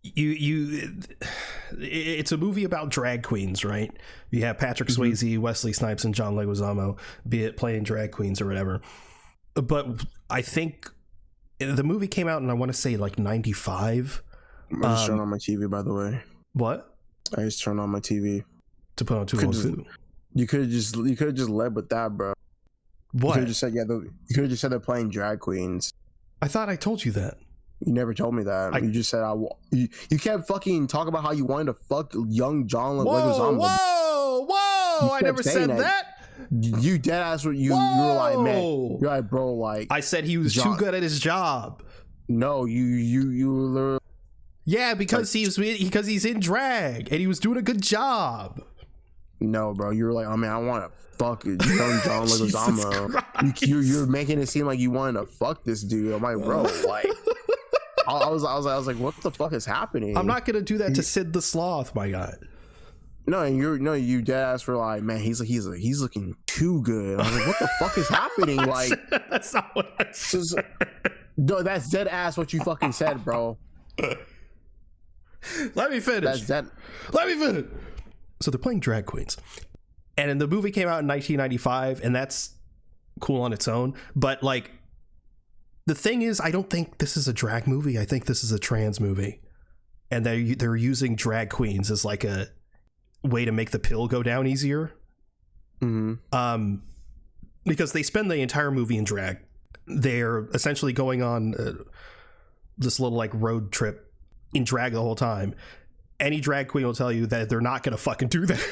it's a movie about drag queens, right? You have Patrick Swayze, Wesley Snipes, and John Leguizamo, be it playing drag queens or whatever. But I think the movie came out in, I want to say, like 95. I just turned on my TV, by the way. What? I just turned on my TV to put on Tu Wong Fu. You could have just led with that, bro. What? You could have just said, yeah. You could have just said they're playing drag queens. I thought I told you that. You never told me that. You just said you kept fucking talking about how you wanted to fuck young John Leguizamo. Whoa! I never said that. You dead ass. You were like, man. You're like, bro. Like, I said he was too good at his job. No, you were literally. Yeah, because he's in drag and he was doing a good job. No, bro. You were like, oh man, I want to fuck young John Leguizamo. You're making it seem like you wanted to fuck this dude. I'm like, bro, like. I was like, what the fuck is happening? I'm not gonna do that to Sid the Sloth, my guy. No, and you dead ass for like, man, he's looking too good. I was like, what the fuck is happening? Like, that's not what I said. No, that's dead ass what you fucking said, bro. Let me finish. Let me finish. So they're playing drag queens, and the movie came out in 1995, and that's cool on its own. But like, the thing is, I don't think this is a drag movie. I think this is a trans movie, and they're using drag queens as like a way to make the pill go down easier. Mm-hmm. Because they spend the entire movie in drag. They're essentially going on this little like road trip in drag the whole time. Any drag queen will tell you that they're not gonna fucking do that.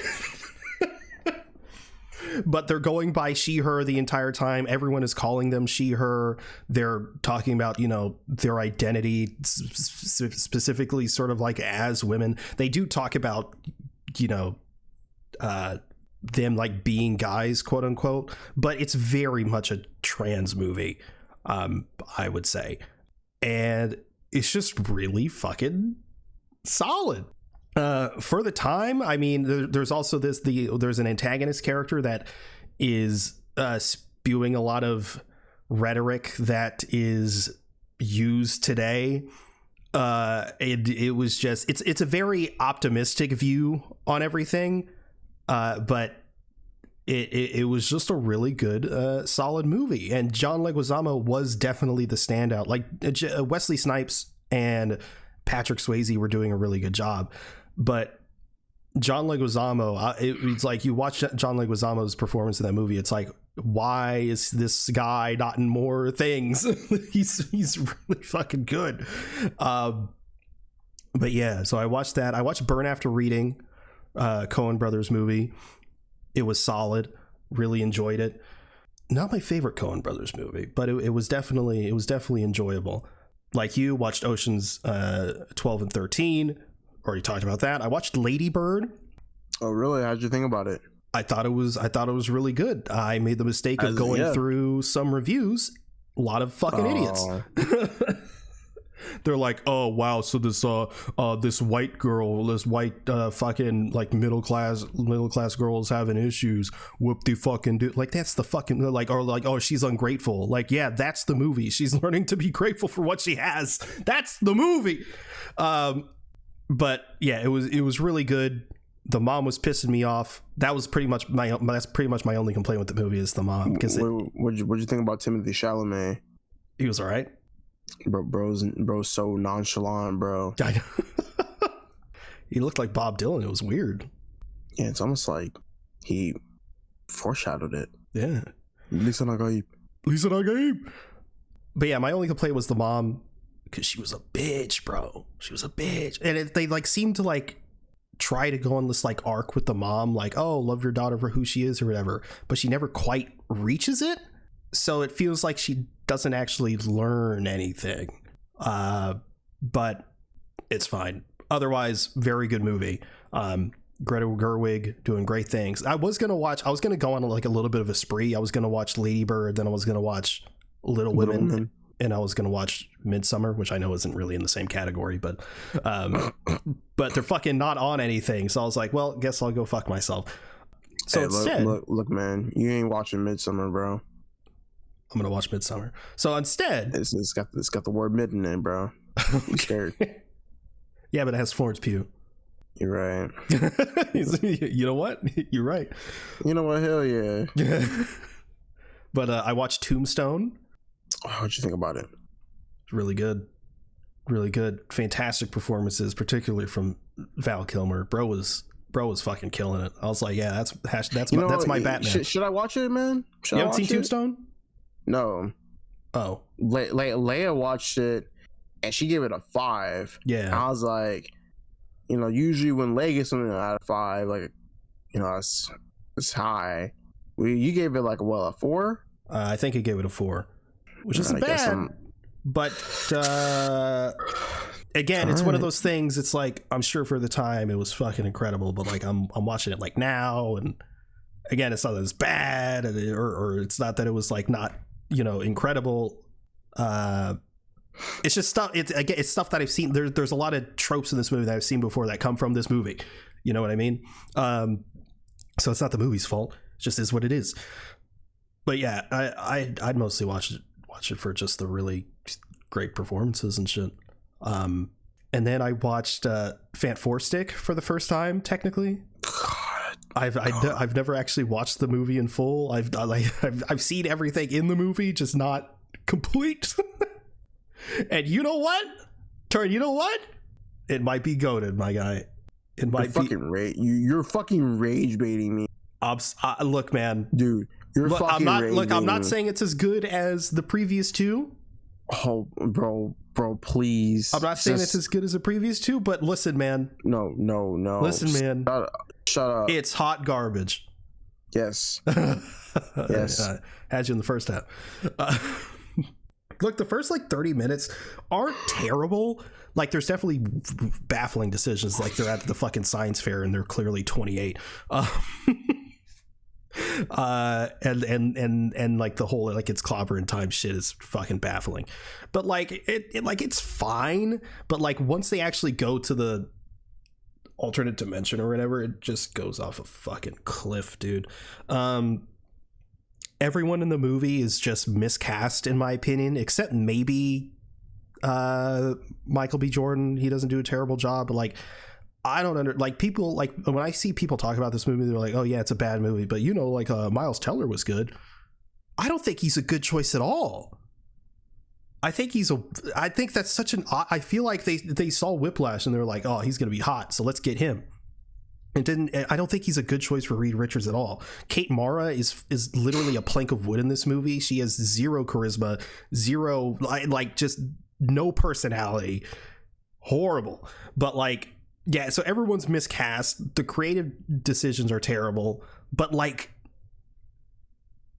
But they're going by she, her the entire time. Everyone is calling them she, her. They're talking about, you know, their identity, specifically sort of like as women. They do talk about, you know, them like being guys, quote unquote, but it's very much a trans movie, I would say. And it's just really fucking solid. For the time, I mean, there's also there's an antagonist character that is spewing a lot of rhetoric that is used today. It was just it's a very optimistic view on everything, but it was just a really good solid movie, and John Leguizamo was definitely the standout. Like Wesley Snipes and Patrick Swayze were doing a really good job, but John Leguizamo, it's like you watch John Leguizamo's performance in that movie, it's like, why is this guy not in more things? he's really fucking good. But yeah, so I watched that. I watched Burn After Reading, Coen Brothers movie. It was solid. Really enjoyed it. Not my favorite Coen Brothers movie, but it was definitely enjoyable. Like you, watched Oceans 12 and 13. Already talked about that. I watched Lady Bird. Oh, really? How'd you think about it? I thought it was really good. I made the mistake of going through some reviews. A lot of fucking idiots. They're like, oh wow, so this white girl, this white fucking like middle class girls having issues. Whoop de fucking do. Like that's the fucking like, or like, oh, she's ungrateful. Like, yeah, that's the movie. She's learning to be grateful for what she has. That's the movie. But yeah, it was really good. The mom was pissing me off. That's pretty much my only complaint with the movie is the mom. What'd you think about Timothée Chalamet? He was all right. Bro's so nonchalant, bro. I know. He looked like Bob Dylan. It was weird. Yeah, it's almost like he foreshadowed it. Yeah. Lisa Nagaib. But yeah, my only complaint was the mom, because she was a bitch, bro. She was a bitch. And they like seemed to like try to go on this like arc with the mom, like, oh, love your daughter for who she is or whatever, but she never quite reaches it. So it feels like she doesn't actually learn anything. But it's fine. Otherwise, very good movie. Greta Gerwig doing great things. I was gonna go on like a little bit of a spree. I was gonna watch Lady Bird, then I was gonna watch Little Women. And I was going to watch Midsommar, which I know isn't really in the same category, but they're fucking not on anything. So I was like, well, guess I'll go fuck myself. So hey, instead, look, man, you ain't watching Midsommar, bro. I'm going to watch Midsommar. So instead, it's got the word mid in it, bro. I'm scared. Yeah, but it has Florence Pugh. You're right. You know what? You're right. You know what? Hell yeah. But I watched Tombstone. What'd you think about it? Really good. Fantastic performances, particularly from Val Kilmer. Bro was fucking killing it. I was like, yeah, that's my Batman. Should I watch it, man? You haven't seen Tombstone? No. Oh. Leia watched it and she gave it a 5. Yeah. And I was like, usually when Leia gets something out of 5, like, it's high. You gave it like a 4? I think he gave it a 4. Which isn't bad, but again, it's one of those things. It's like, I'm sure for the time it was fucking incredible, but like I'm watching it like now, and again, it's not that it's bad, or it's not that it was like not incredible. It's just stuff. It's stuff that I've seen. There's a lot of tropes in this movie that I've seen before that come from this movie. You know what I mean? So it's not the movie's fault. It just is what it is. But yeah, I'd mostly watch it for just the really great performances and shit. And then I watched Fant Four Stick for the first time, technically. God. I've never actually watched the movie in full. I've seen everything in the movie, just not complete. And you know what? You know what? It might be goated, my guy. It might be you're fucking rage baiting me. Look, man, dude. I'm not saying it's as good as the previous two. Oh, bro, please. I'm not saying it's as good as the previous two, but listen, man. No. Listen, man. Shut up. It's hot garbage. Yes. Yes. Had you in the first half. Look, the first like 30 minutes aren't terrible. Like, there's definitely baffling decisions. Like, they're at the fucking science fair and they're clearly 28. And like the whole like it's clobbering time shit is fucking baffling, but like it like it's fine. But like once they actually go to alternate dimension or whatever, it just goes off a fucking cliff, dude. Everyone in the movie is just miscast, in my opinion, except maybe Michael B. Jordan. He doesn't do a terrible job, but like, I don't people, like, when I see people talk about this movie, they're like, oh yeah, it's a bad movie, but you know, like Miles Teller was good. I don't think he's a good choice at all. I think that's such an, I feel like they saw Whiplash and they're like, oh, he's gonna be hot, so let's get him. I don't think he's a good choice for Reed Richards at all. Kate Mara is literally a plank of wood in this movie. She has zero charisma, zero, like, just no personality. Horrible. But like, yeah, so everyone's miscast. The creative decisions are terrible, but like,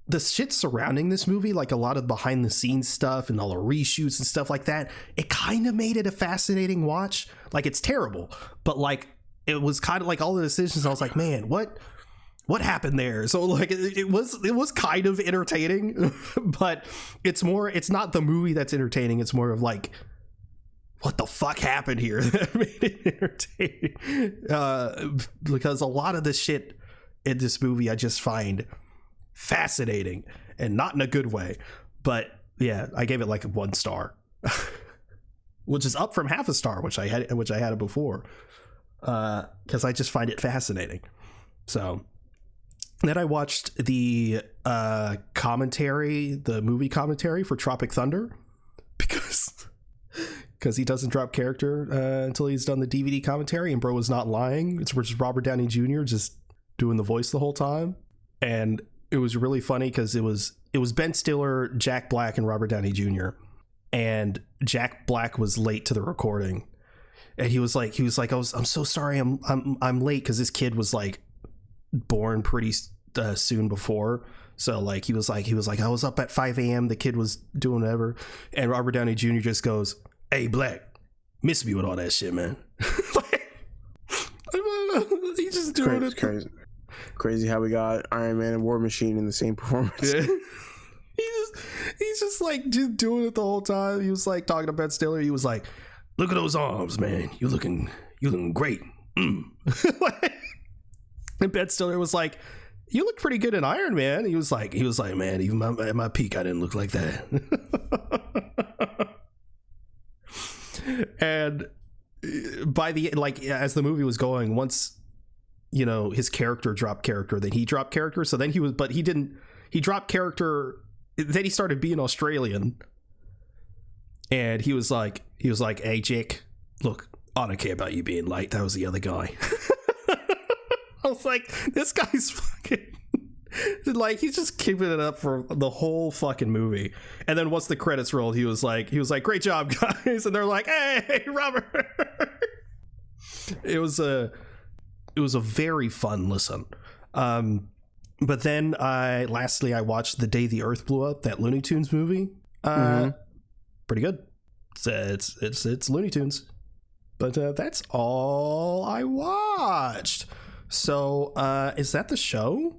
the shit surrounding this movie, like a lot of behind the scenes stuff and all the reshoots and stuff like that, it kind of made it a fascinating watch. Like, it's terrible, but like, it was kind of like all the decisions, I was like, man, what happened there? So like, it was kind of entertaining, but it's not the movie that's entertaining. It's more of like, what the fuck happened here that made it entertaining? Because a lot of the shit in this movie I just find fascinating, and not in a good way. But yeah, I gave it like 1 star, which is up from half a star, which I had it before, because I just find it fascinating. So then I watched the movie commentary for Tropic Thunder, because he doesn't drop character until he's done the DVD commentary, and bro was not lying. It's just Robert Downey Jr. just doing the voice the whole time, and it was really funny because it was Ben Stiller, Jack Black, and Robert Downey Jr. And Jack Black was late to the recording, and he was like, I'm so sorry, I'm late, because this kid was like born pretty soon before. So like he was like I was up at 5 a.m. The kid was doing whatever, and Robert Downey Jr. just goes, "Hey Black, miss me with all that shit, man." Like, he's just doing it. Crazy how we got Iron Man and War Machine in the same performance. Yeah. He's just like just doing it the whole time. He was like talking to Ben Stiller. He was like, "Look at those arms, man. You looking great." And Ben Stiller was like, "You look pretty good in Iron Man." He was like, "Man, even at my peak, I didn't look like that." And by the, like, as the movie was going, once, you know, his character dropped character, then he dropped character. So then he dropped character. Then he started being Australian, and he was like, "Hey Jake, look, I don't care about you being late. That was the other guy." I was like, this guy's fucking like, he's just keeping it up for the whole fucking movie. And then once the credits rolled, he was like, "Great job, guys." And they're like, "Hey, Robert." It was a very fun listen. But then lastly I watched The Day the Earth Blew Up, that Looney Tunes movie. Pretty good. It's Looney Tunes. But that's all I watched. So is that the show?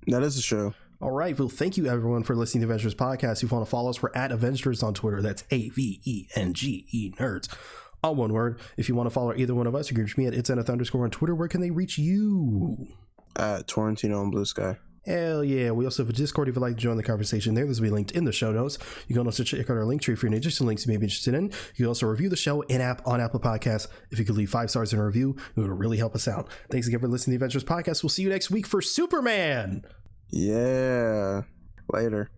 That is the show. All right. Well, thank you everyone for listening to Avengers Podcast. If you want to follow us, we're at Avengenerds on Twitter. That's AVENGE Nerds. All one word. If you want to follow either one of us, you can reach me at @itzenith_ on Twitter. Where can they reach you? At Torrentino on Blue Sky. Hell yeah. We also have a Discord if you'd like to join the conversation there. This will be linked in the show notes. You can also check out our link tree for any additional links you may be interested in. You can also review the show in-app on Apple Podcasts. If you could leave 5 stars in a review, it would really help us out. Thanks again for listening to the Adventures Podcast. We'll see you next week for Superman. Yeah. Later.